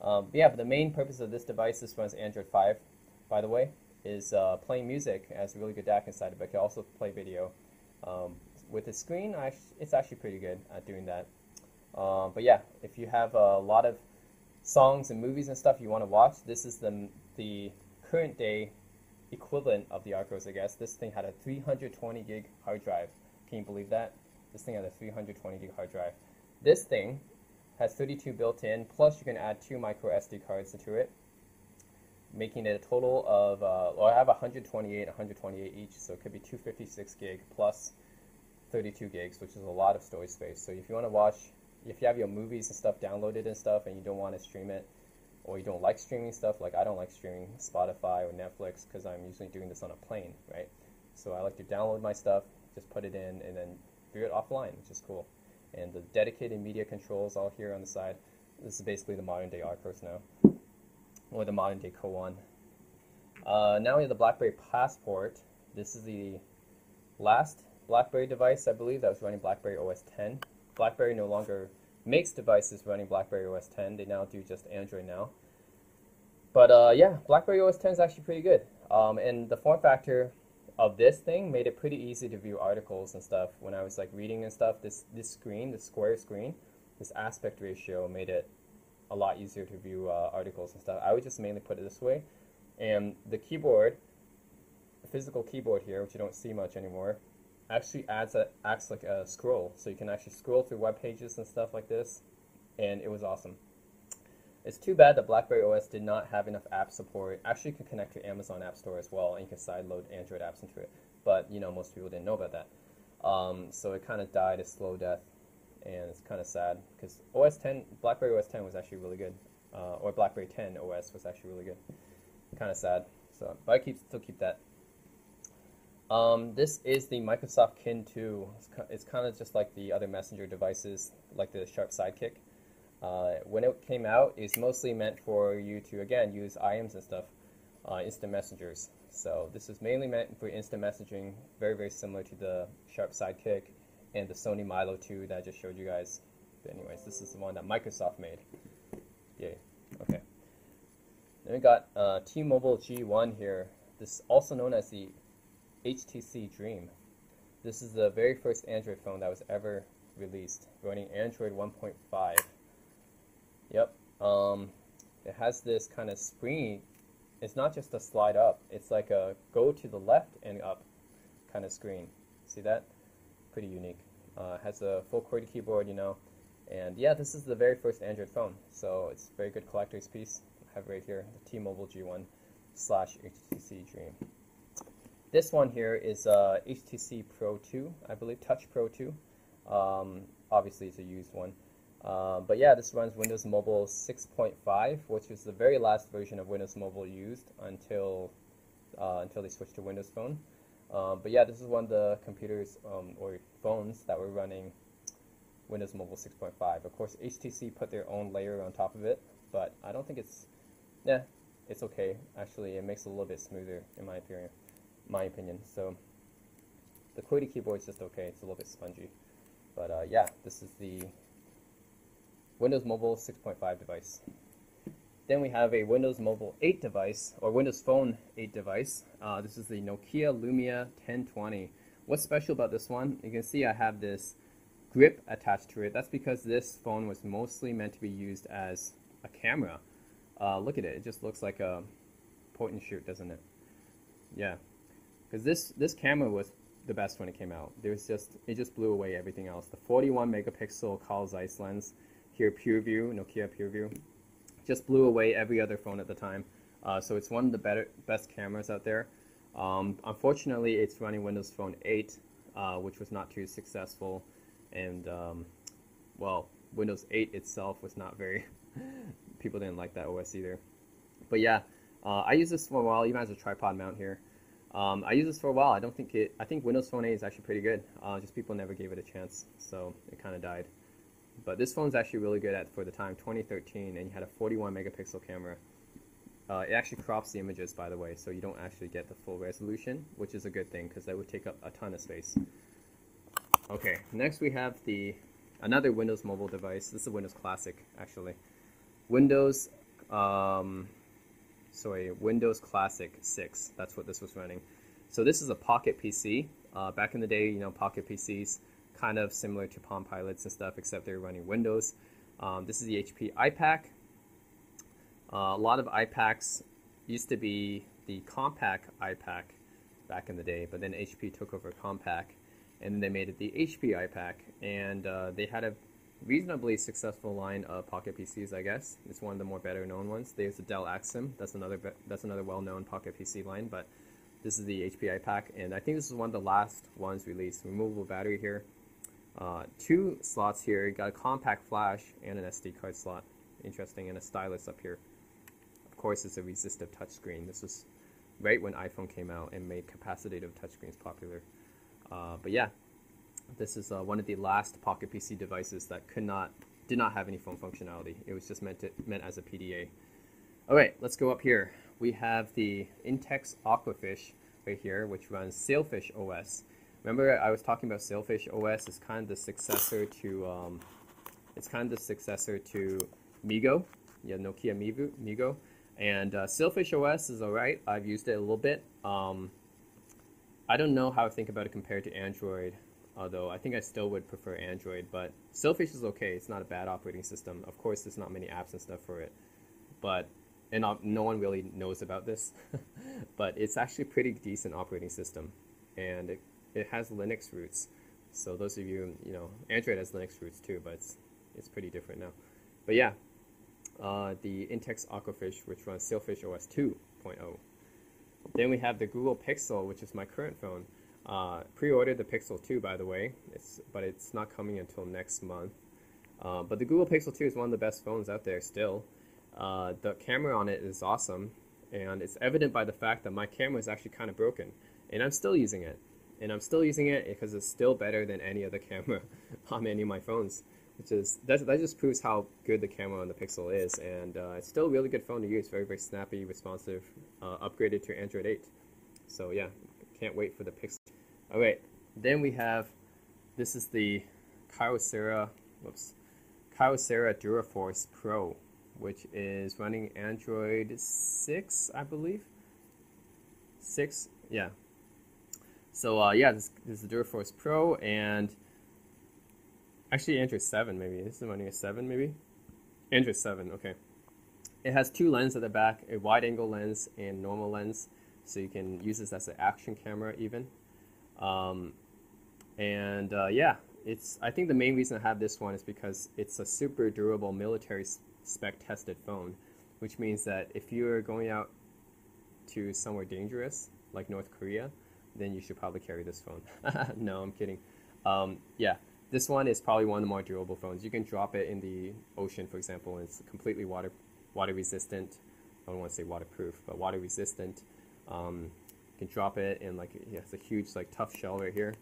But the main purpose of this device, this runs Android 5, by the way, is playing music. It has a really good DAC inside it, but it can also play video. With the screen, it's actually pretty good at doing that. But yeah, if you have a lot of songs and movies and stuff you want to watch, this is the current day equivalent of the Arcos, I guess. This thing had a 320 gig hard drive. Can you believe that? This thing had a 320 gig hard drive. This thing has 32 built in, plus you can add 2 micro SD cards into it, making it a total of, well, I have 128 each, so it could be 256 gig plus 32 gigs, which is a lot of storage space. So if you want to watch, if you have your movies and stuff downloaded and stuff and you don't want to stream it, or you don't like streaming stuff, like I don't like streaming Spotify or Netflix because I'm usually doing this on a plane, right? So I like to download my stuff, just put it in, and then view it offline, which is cool. And the dedicated media controls all here on the side. This is basically the modern day Arcos now, or the modern day Koan. Now we have the BlackBerry Passport. This is the last BlackBerry device, I believe, that was running BlackBerry OS 10. BlackBerry no longer makes devices running BlackBerry OS 10. They now do just Android now. But yeah, BlackBerry OS 10 is actually pretty good. And the form factor of this thing made it pretty easy to view articles and stuff. When I was like reading and stuff, this screen, this square screen, this aspect ratio made it a lot easier to view articles and stuff. I would just mainly put it this way. And the keyboard, the physical keyboard here, which you don't see much anymore, actually acts like a scroll. So you can actually scroll through web pages and stuff like this, and it was awesome. It's too bad that BlackBerry OS did not have enough app support. Actually, you can connect to Amazon App Store as well, and you can sideload Android apps into it. But you know, most people didn't know about that. So it kind of died a slow death, and it's kind of sad because BlackBerry OS 10 was actually really good, or BlackBerry 10 OS was actually really good. Kind of sad. So, but I still keep that. This is the Microsoft Kin 2. It's kind of just like the other messenger devices, like the Sharp Sidekick. When it came out, it's mostly meant for you to, again, use IMs and stuff, instant messengers. So this is mainly meant for instant messaging, very, very similar to the Sharp Sidekick and the Sony Milo 2 that I just showed you guys. But anyways, this is the one that Microsoft made. Yay. Okay. Then we got T-Mobile G1 here. This is also known as the HTC Dream. This is the very first Android phone that was ever released, running Android 1.5. Yep. It has this kind of springy. It's not just a slide up. It's like a go to the left and up kind of screen. See that? Pretty unique. Has a full QWERTY keyboard, you know. And yeah, this is the very first Android phone, so it's a very good collector's piece. I have right here the T-Mobile G1 / HTC Dream. This one here is HTC Pro 2, I believe, Touch Pro 2. Obviously, it's a used one. But yeah, this runs Windows Mobile 6.5, which is the very last version of Windows Mobile used until they switched to Windows Phone. But yeah, this is one of the computers or phones that were running Windows Mobile 6.5. Of course, HTC put their own layer on top of it, but I don't think it's, yeah, it's okay. Actually, it makes it a little bit smoother in my opinion. So the QWERTY keyboard is just okay. It's a little bit spongy. But yeah, this is the Windows Mobile 6.5 device. Then we have a Windows Mobile 8 device, or Windows Phone 8 device. This is the Nokia Lumia 1020. What's special about this one? You can see I have this grip attached to it. That's because this phone was mostly meant to be used as a camera. Look at it. It just looks like a point and shoot, doesn't it? Yeah. Because this camera was the best when it came out. It just blew away everything else. The 41 megapixel Carl Zeiss lens, here PureView, Nokia PureView, just blew away every other phone at the time. So it's one of the best cameras out there. Unfortunately, it's running Windows Phone 8, which was not too successful, and well, Windows 8 itself was not very. People didn't like that OS either. But yeah, I used this for a while, even as a tripod mount here. I used this for a while. I think Windows Phone 8 is actually pretty good. Just people never gave it a chance, so it kind of died. But this phone's actually really good for the time, 2013, and you had a 41 megapixel camera. It actually crops the images, by the way, so you don't actually get the full resolution, which is a good thing because that would take up a ton of space. Okay, next we have another Windows Mobile device. This is a Windows Classic, actually. Windows Classic 6. That's what this was running. So this is a Pocket PC. Back in the day, you know, Pocket PCs, kind of similar to Palm Pilots and stuff, except they're running Windows. This is the HP iPac. A lot of iPacs used to be the compact iPac back in the day, but then HP took over compact, and then they made it the HP iPac, and they had a reasonably successful line of pocket PCs, I guess. It's one of the more better known ones. There's the Dell Axim. That's another well-known pocket PC line, but this is the HP iPac, and I think this is one of the last ones released. Removable battery here. 2 slots here. You got a compact flash and an SD card slot. Interesting, and a stylus up here. Of course, it's a resistive touchscreen. This was right when iPhone came out and made capacitive touchscreens popular. But yeah, this is one of the last pocket PC devices that did not have any phone functionality. It was just meant as a PDA. All right, let's go up here. We have the Intex Aquafish right here, which runs Sailfish OS. Remember, I was talking about Sailfish OS. It's kind of the successor to Migo. Yeah, Nokia Migo. And Sailfish OS is alright. I've used it a little bit. I don't know how I think about it compared to Android, although I think I still would prefer Android. But Sailfish is okay. It's not a bad operating system. Of course, there's not many apps and stuff for it, and no one really knows about this. But it's actually a pretty decent operating system, and it has Linux roots. So those of you, Android has Linux roots too, but it's pretty different now. But yeah. The Intex Aquafish, which runs Sailfish OS 2.0. Then we have the Google Pixel, which is my current phone. Pre-ordered the Pixel 2, by the way, but it's not coming until next month. But the Google Pixel 2 is one of the best phones out there still. The camera on it is awesome, and it's evident by the fact that my camera is actually kind of broken, and I'm still using it. And I'm still using it because it's still better than any other camera on any of my phones. That just proves how good the camera on the Pixel is, and it's still a really good phone to use. Very, very snappy, responsive, upgraded to Android 8. So yeah, can't wait for the Pixel. All right, then we have, this is the Kyocera DuraForce Pro, which is running Android 6, I believe. 6, yeah. So yeah, this is the DuraForce Pro, and actually, Android 7, maybe. This is running a 7, maybe? Android 7, okay. It has 2 lenses at the back, a wide-angle lens and normal lens, so you can use this as an action camera even. Yeah, I think the main reason I have this one is because it's a super durable military spec tested phone, which means that if you're going out to somewhere dangerous, like North Korea, then you should probably carry this phone. No, I'm kidding. Yeah. This one is probably one of the more durable phones. You can drop it in the ocean, for example, and it's completely water resistant. I don't want to say waterproof, but water resistant. You can drop it in it's a huge tough shell right here.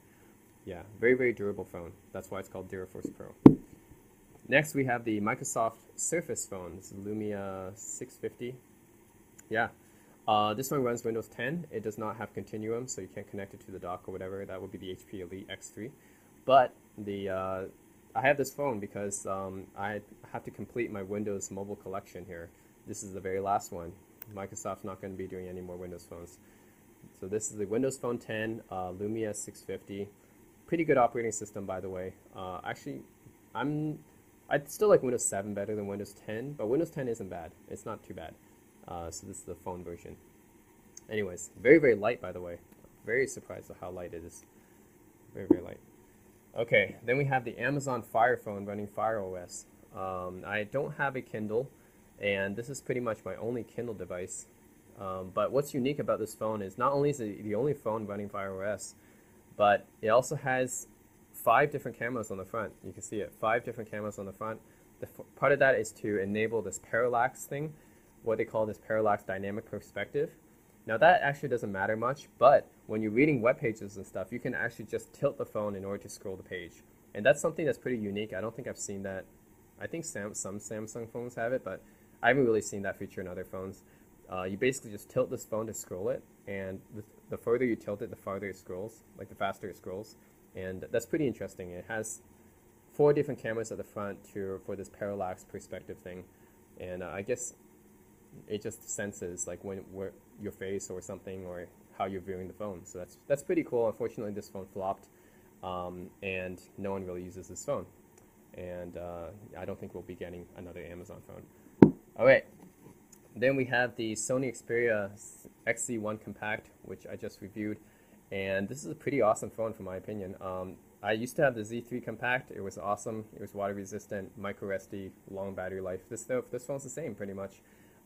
Yeah, very, very durable phone. That's why it's called DuraForce Pro. Next, we have the Microsoft Surface phone. This is Lumia 650. Yeah, this one runs Windows 10. It does not have Continuum, so you can't connect it to the dock or whatever. That would be the HP Elite X3. But I have this phone because I have to complete my Windows mobile collection here. This is the very last one. Microsoft's not going to be doing any more Windows phones. So this is the Windows Phone 10 Lumia 650. Pretty good operating system, by the way. Actually, I'd still like Windows 7 better than Windows 10, but Windows 10 isn't bad. It's not too bad. So this is the phone version. Anyways, very, very light, by the way. Very surprised at how light it is. Very, very light. Okay, then we have the Amazon Fire phone running Fire OS. I don't have a Kindle, and this is pretty much my only Kindle device. But what's unique about this phone is not only is it the only phone running Fire OS, but it also has 5 different cameras on the front. You can see it, 5 different cameras on the front. Part of that is to enable this parallax thing, what they call this parallax dynamic perspective. Now that actually doesn't matter much, but when you're reading web pages and stuff, you can actually just tilt the phone in order to scroll the page. And that's something that's pretty unique. I don't think I've seen that. I think some Samsung phones have it, but I haven't really seen that feature in other phones. You basically just tilt this phone to scroll it, and the further you tilt it, the farther it scrolls, the faster it scrolls. And that's pretty interesting. It has 4 different cameras at the front for this parallax perspective thing. And I guess it just senses where your face or something, or how you're viewing the phone. So that's pretty cool. Unfortunately, this phone flopped, and no one really uses this phone. And I don't think we'll be getting another Amazon phone. All right, Then we have the Sony Xperia XZ1 Compact, which I just reviewed, and this is a pretty awesome phone for my opinion. I used to have the Z3 Compact. It was awesome. It was water resistant, micro SD, long battery life. This phone's the same pretty much.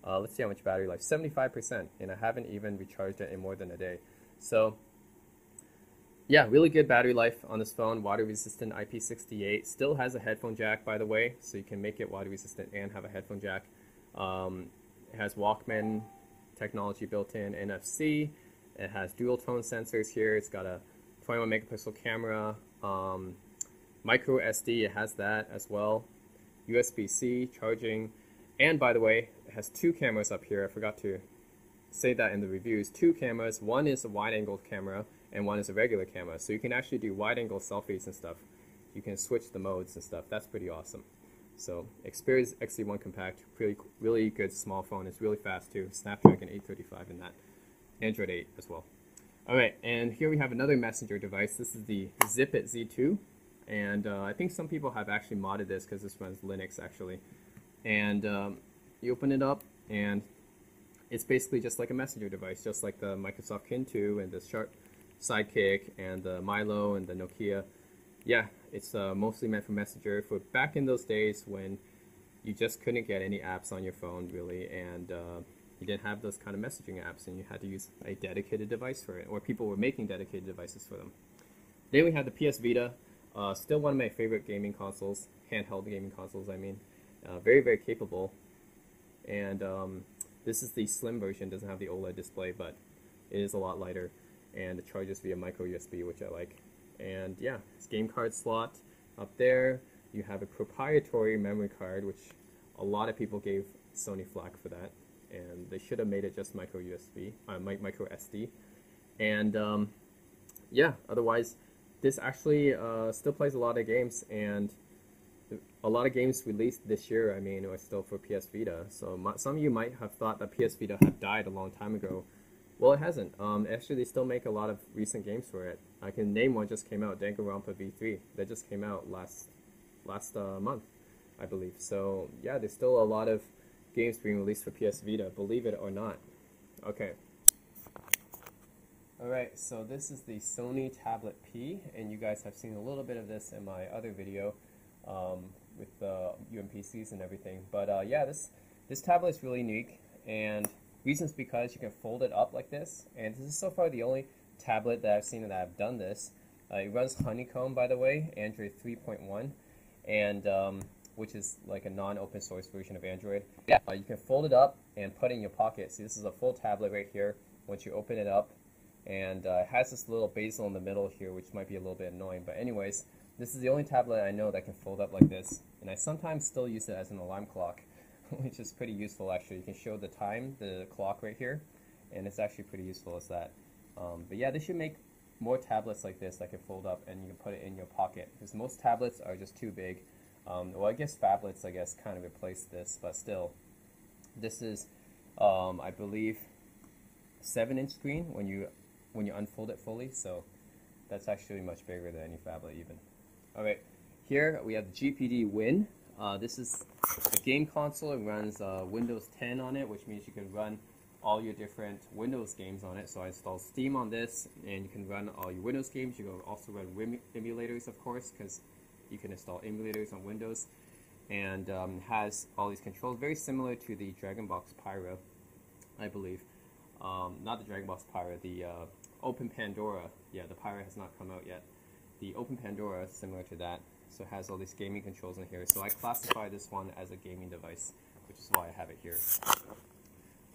Let's see how much battery life. 75%, and I haven't even recharged it in more than a day. So yeah, really good battery life on this phone. Water resistant IP68. Still has a headphone jack, by the way, so you can make it water resistant and have a headphone jack. It has Walkman technology built in, NFC. It has dual tone sensors here. It's got a 21 megapixel camera. Micro SD, it has that as well. USB-C charging. And by the way, it has two cameras up here. I forgot to say that in the reviews. Two cameras. One is a wide angle camera and one is a regular camera. So you can actually do wide angle selfies and stuff. You can switch the modes and stuff. That's pretty awesome. So Xperia's XZ1 Compact, really good small phone. It's really fast too. Snapdragon 835 in that. Android 8 as well. Alright, and here we have another messenger device. This is the Zipit Z2. And I think some people have actually modded this because this runs Linux actually. And you open it up and it's basically just like a messenger device, just like the Microsoft Kin 2 and the Sharp Sidekick and the Milo and the Nokia. Yeah, it's mostly meant for Messenger for back in those days when you just couldn't get any apps on your phone really, and you didn't have those kind of messaging apps, and you had to use a dedicated device for it, or people were making dedicated devices for them. Then we have the PS Vita, still one of my favorite gaming consoles, handheld gaming consoles I mean. Very, very capable, and this is the slim version, doesn't have the OLED display, but it is a lot lighter, and it charges via micro USB, which I like. And yeah, it's game card slot up there. You have a proprietary memory card, which a lot of people gave Sony flack for that, and they should have made it just micro USB, micro SD. And yeah, otherwise, this actually still plays a lot of games, and a lot of games released this year, I mean, are still for PS Vita. So some of you might have thought that PS Vita had died a long time ago. Well, it hasn't. Actually, they still make a lot of recent games for it. I can name one just came out, Danganronpa V3. That just came out last month, I believe. So yeah, there's still a lot of games being released for PS Vita, believe it or not. Okay. Alright, so this is the Sony Tablet P, and you guys have seen a little bit of this in my other video with the UMPCs and everything. But yeah, this tablet is really unique, and reasons because you can fold it up like this, and this is so far the only tablet that I've seen that I've done this. It runs Honeycomb, by the way, Android 3.1, and which is like a non-open source version of Android. Yeah, you can fold it up and put it in your pocket. See, this is a full tablet right here. Once you open it up, and it has this little bezel in the middle here, which might be a little bit annoying. But anyways, this is the only tablet I know that can fold up like this, and I sometimes still use it as an alarm clock, which is pretty useful actually. You can show the time, the clock right here, and it's actually pretty useful as that. But yeah, they should make more tablets like this that can fold up and you can put it in your pocket, because most tablets are just too big. Well, I guess phablets, kind of replace this, but still, this is, I believe, 7-inch screen when you unfold it fully, so that's actually much bigger than any phablet even. Alright, here we have the GPD Win. This is a game console. It runs Windows 10 on it, which means you can run all your different Windows games on it. So I installed Steam on this, and you can run all your Windows games. You can also run emulators, of course, because you can install emulators on Windows. And has all these controls, very similar to the DragonBox Pyro, I believe. Not the DragonBox Pyro, the Open Pandora. Yeah, the Pyro has not come out yet. The Open Pandora is similar to that. So it has all these gaming controls in here. So I classify this one as a gaming device, which is why I have it here.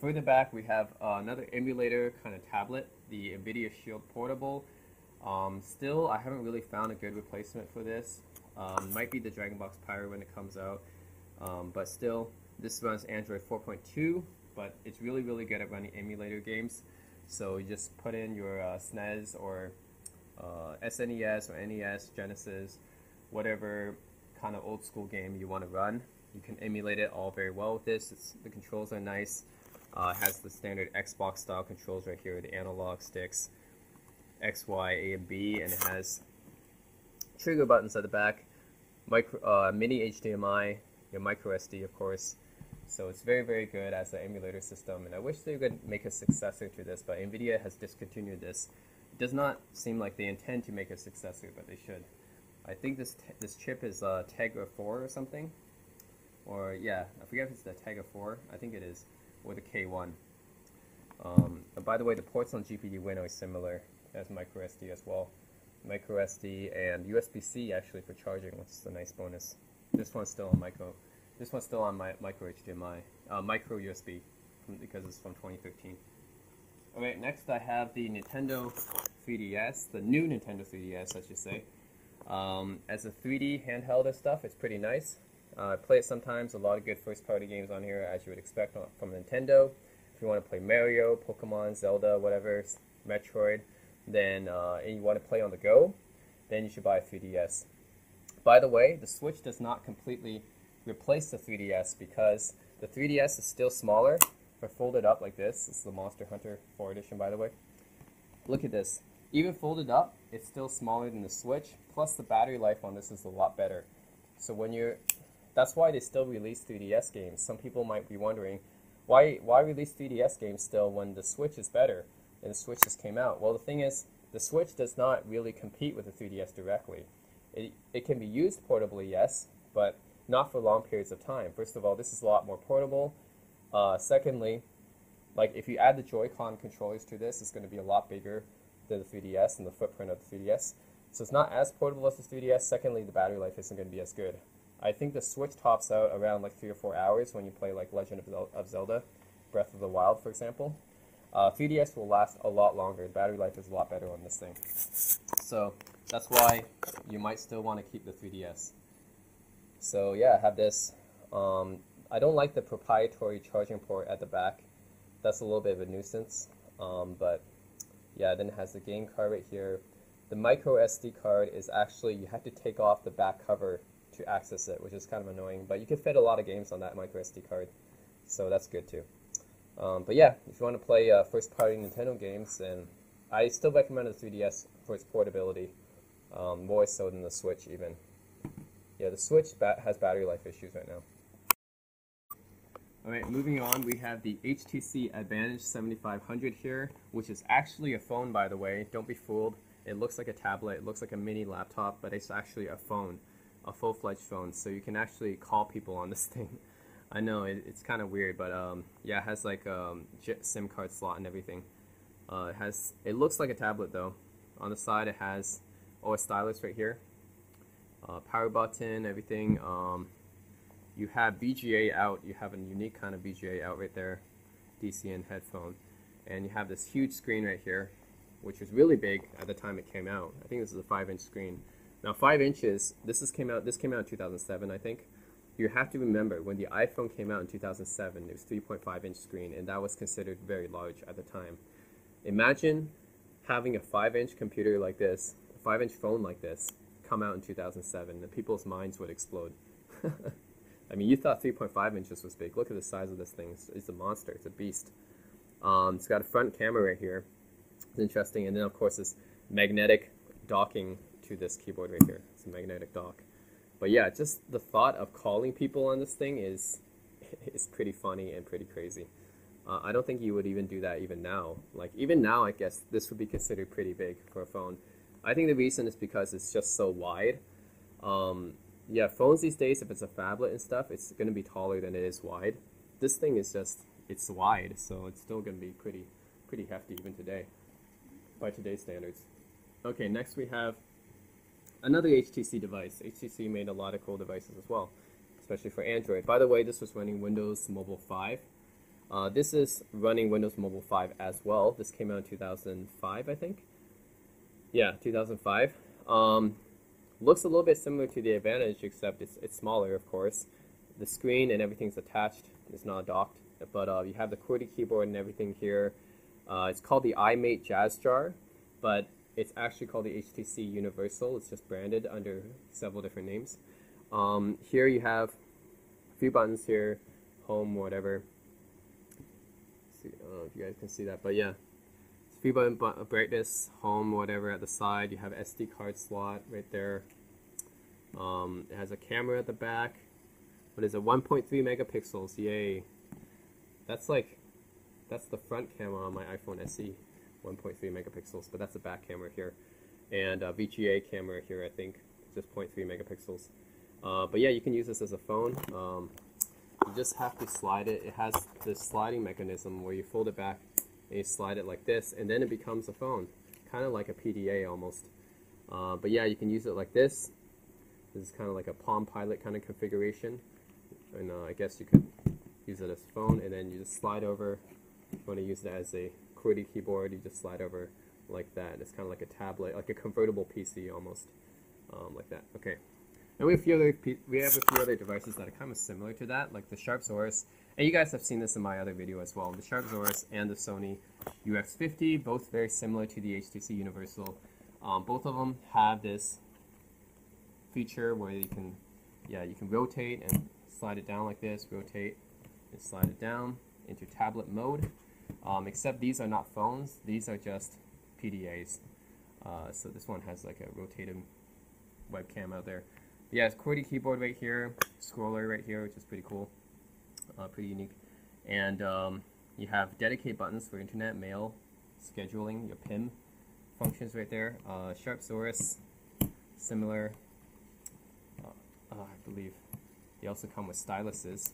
Further back, we have another emulator kind of tablet, the NVIDIA Shield Portable. Still, I haven't really found a good replacement for this. Might be the DragonBox Pyro when it comes out. But still, this runs Android 4.2, but it's really, really good at running emulator games. So you just put in your SNES or SNES or NES, Genesis, whatever kind of old school game you want to run. You can emulate it all very well with this. The controls are nice. It has the standard Xbox style controls right here, the analog sticks, X, Y, A, and B, and it has trigger buttons at the back, mini HDMI, your micro SD, of course. So it's very, very good as an emulator system, and I wish they could make a successor to this, but NVIDIA has discontinued this. It does not seem like they intend to make a successor, but they should. I think this chip is Tegra 4 or something, or yeah, I forget if it's the Tegra 4. I think it is, or the K1. And by the way, the ports on GPD-Win are similar as microSD as well. MicroSD and USB-C actually for charging, which is a nice bonus. This one's still on my micro HDMI, micro USB, because it's from 2015. Okay, next I have the Nintendo 3DS, the new Nintendo 3DS, I should say. As a 3D handheld and stuff, it's pretty nice. I play it sometimes. A lot of good first-party games on here, as you would expect from Nintendo. If you want to play Mario, Pokemon, Zelda, whatever, Metroid, then and you want to play on the go, then you should buy a 3DS. By the way, the Switch does not completely replace the 3DS because the 3DS is still smaller. If I fold it up like this, this is the Monster Hunter 4 edition, by the way. Look at this. Even folded up, it's still smaller than the Switch. Plus, the battery life on this is a lot better. So that's why they still release 3DS games. Some people might be wondering, why release 3DS games still when the Switch is better and the Switch just came out? Well, the thing is, the Switch does not really compete with the 3DS directly. It can be used portably, yes, but not for long periods of time. First of all, this is a lot more portable. Secondly, like if you add the Joy-Con controllers to this, it's going to be a lot bigger than the 3DS and the footprint of the 3DS. So it's not as portable as the 3DS. Secondly, the battery life isn't going to be as good. I think the Switch tops out around like 3 or 4 hours when you play like Legend of Zelda, Breath of the Wild, for example. 3DS will last a lot longer. The battery life is a lot better on this thing. So that's why you might still want to keep the 3DS. So yeah, I have this. I don't like the proprietary charging port at the back. That's a little bit of a nuisance. But yeah, then it has the game card right here. The micro SD card is actually, you have to take off the back cover to access it, which is kind of annoying, but you can fit a lot of games on that micro SD card, so that's good too. But yeah, if you want to play first-party Nintendo games, then I still recommend the 3DS for its portability, more so than the Switch even. Yeah, the Switch has battery life issues right now. Alright, moving on, we have the HTC Advantage 7500 here, which is actually a phone, by the way. Don't be fooled. It looks like a tablet, it looks like a mini laptop, but it's actually a phone, a full-fledged phone, so you can actually call people on this thing. I know, it's kind of weird, but yeah, it has like a SIM card slot and everything. It looks like a tablet though. On the side it has a stylus right here, power button, everything. You have VGA out, you have a unique kind of VGA out right there, DC in headphone, and you have this huge screen right here, which was really big at the time it came out. I think this is a 5-inch screen. Now 5 inches, this came out in 2007, I think. You have to remember, when the iPhone came out in 2007, it was 3.5-inch screen, and that was considered very large at the time. Imagine having a 5-inch computer like this, a 5-inch phone like this, come out in 2007, and people's minds would explode. I mean, you thought 3.5 inches was big. Look at the size of this thing. It's a monster. It's a beast. It's got a front camera right here. It's interesting. And then, of course, this magnetic docking to this keyboard right here. It's a magnetic dock. But yeah, just the thought of calling people on this thing is pretty funny and pretty crazy. I don't think you would even do that even now. Like, even now, I guess this would be considered pretty big for a phone. I think the reason is because it's just so wide. Yeah, phones these days, if it's a phablet and stuff, it's going to be taller than it is wide. This thing is just, it's wide, so it's still going to be pretty hefty even today, by today's standards. Okay, next we have another HTC device. HTC made a lot of cool devices as well, especially for Android. By the way, this was running Windows Mobile 5. This is running Windows Mobile 5 as well. This came out in 2005, I think. Yeah, 2005. Looks a little bit similar to the Advantage, except it's smaller, of course. The screen and everything's attached. It's not docked, but you have the QWERTY keyboard and everything here. It's called the iMate Jazz Jar, but it's actually called the HTC Universal. It's just branded under several different names. Here you have a few buttons here, home, whatever. Let's see, I don't know if you guys can see that, but yeah. Few button brightness, home, whatever at the side. You have SD card slot right there. It has a camera at the back, what is it, 1.3 megapixels, yay. That's the front camera on my iPhone SE, 1.3 megapixels, but that's the back camera here. And VGA camera here, I think, just 0.3 megapixels. But yeah, you can use this as a phone. You just have to slide it. It has this sliding mechanism where you fold it back and you slide it like this, and then it becomes a phone, kind of like a PDA almost. But yeah, you can use it like this. This is kind of like a Palm Pilot kind of configuration, and I guess you could use it as a phone, and then you just slide over. If you want to use it as a QWERTY keyboard, you just slide over like that. It's kind of like a tablet, like a convertible PC almost, like that. Okay. And we have a few other devices that are kind of similar to that, like the Sharpsaurus, and you guys have seen this in my other video as well. The Sharpsaurus and the Sony UX50, both very similar to the HTC Universal. Both of them have this feature where you can rotate and slide it down like this, rotate and slide it down into tablet mode. Except these are not phones; these are just PDAs. So this one has like a rotated webcam out there. Yeah, it's QWERTY keyboard right here, scroller right here, which is pretty cool, pretty unique. And you have dedicated buttons for internet, mail, scheduling, your PIM functions right there. Sharpsaurus, similar. I believe they also come with styluses.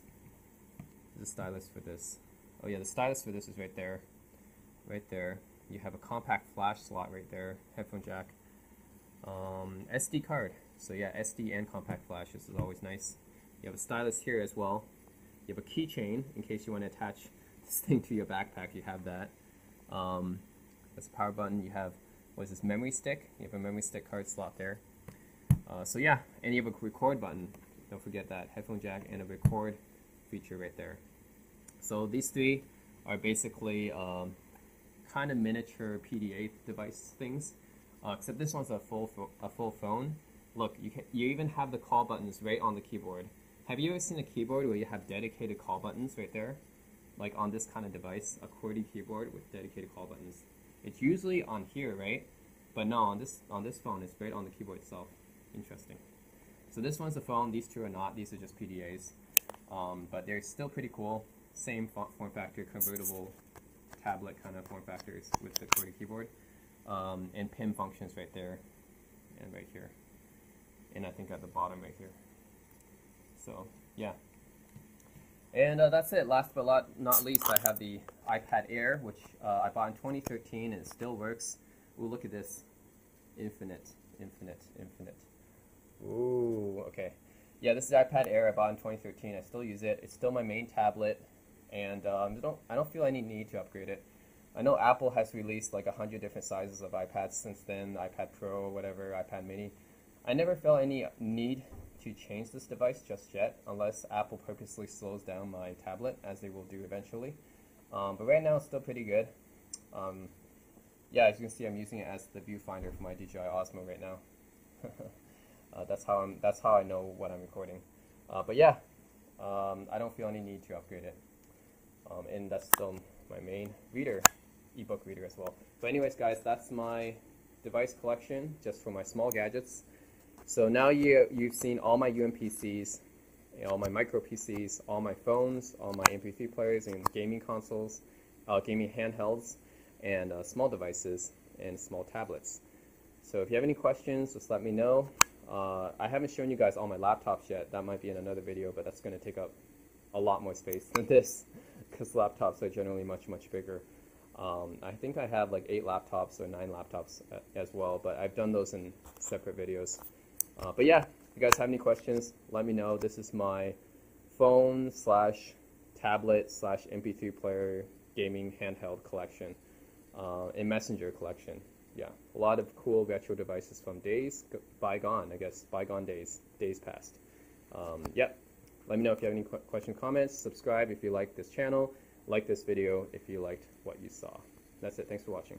There's a stylus for this. Oh yeah, the stylus for this is right there. Right there. You have a compact flash slot right there, headphone jack. SD card. So yeah, SD and compact flash. This is always nice. You have a stylus here as well. You have a keychain in case you want to attach this thing to your backpack. You have that. That's a power button. You have, what is this, memory stick? You have a memory stick card slot there. So yeah, and you have a record button. Don't forget that. Headphone jack and a record feature right there. So these three are basically kind of miniature PDA device things. Except this one's a full phone. Look, you even have the call buttons right on the keyboard. Have you ever seen a keyboard where you have dedicated call buttons right there? Like on this kind of device, a QWERTY keyboard with dedicated call buttons. It's usually on here, right? But no, on this phone, it's right on the keyboard itself. Interesting. So this one's a phone. These two are not. These are just PDAs. But they're still pretty cool. Same form factor, convertible tablet kind of form factors with the QWERTY keyboard. And PIM functions right there and right here. And I think at the bottom right here. So yeah. And that's it. Last but not least, I have the iPad Air, which I bought in 2013 and it still works. Ooh, look at this. Infinite. Ooh, okay. Yeah, this is the iPad Air I bought in 2013. I still use it. It's still my main tablet, and I don't feel any need to upgrade it. I know Apple has released like 100 different sizes of iPads since then, iPad Pro, whatever, iPad Mini. I never felt any need to change this device just yet, unless Apple purposely slows down my tablet, as they will do eventually. But right now it's still pretty good. Yeah, as you can see, I'm using it as the viewfinder for my DJI Osmo right now. That's how I know what I'm recording. But yeah, I don't feel any need to upgrade it. And that's still my main reader, ebook reader as well. But anyways, guys, that's my device collection just for my small gadgets. So now you've seen all my UMPCs, all my micro PCs, all my phones, all my MP3 players and gaming consoles, gaming handhelds, and small devices and small tablets. So if you have any questions, just let me know. I haven't shown you guys all my laptops yet. That might be in another video, but that's going to take up a lot more space than this because laptops are generally much bigger. I think I have like 8 laptops or 9 laptops as well, but I've done those in separate videos. But yeah, if you guys have any questions, let me know. This is my phone / tablet / MP3 player gaming handheld collection and messenger collection. Yeah, a lot of cool retro devices from days bygone, I guess, bygone days past. Yep, let me know if you have any questions, comments, subscribe if you like this channel, like this video if you liked what you saw. That's it, thanks for watching.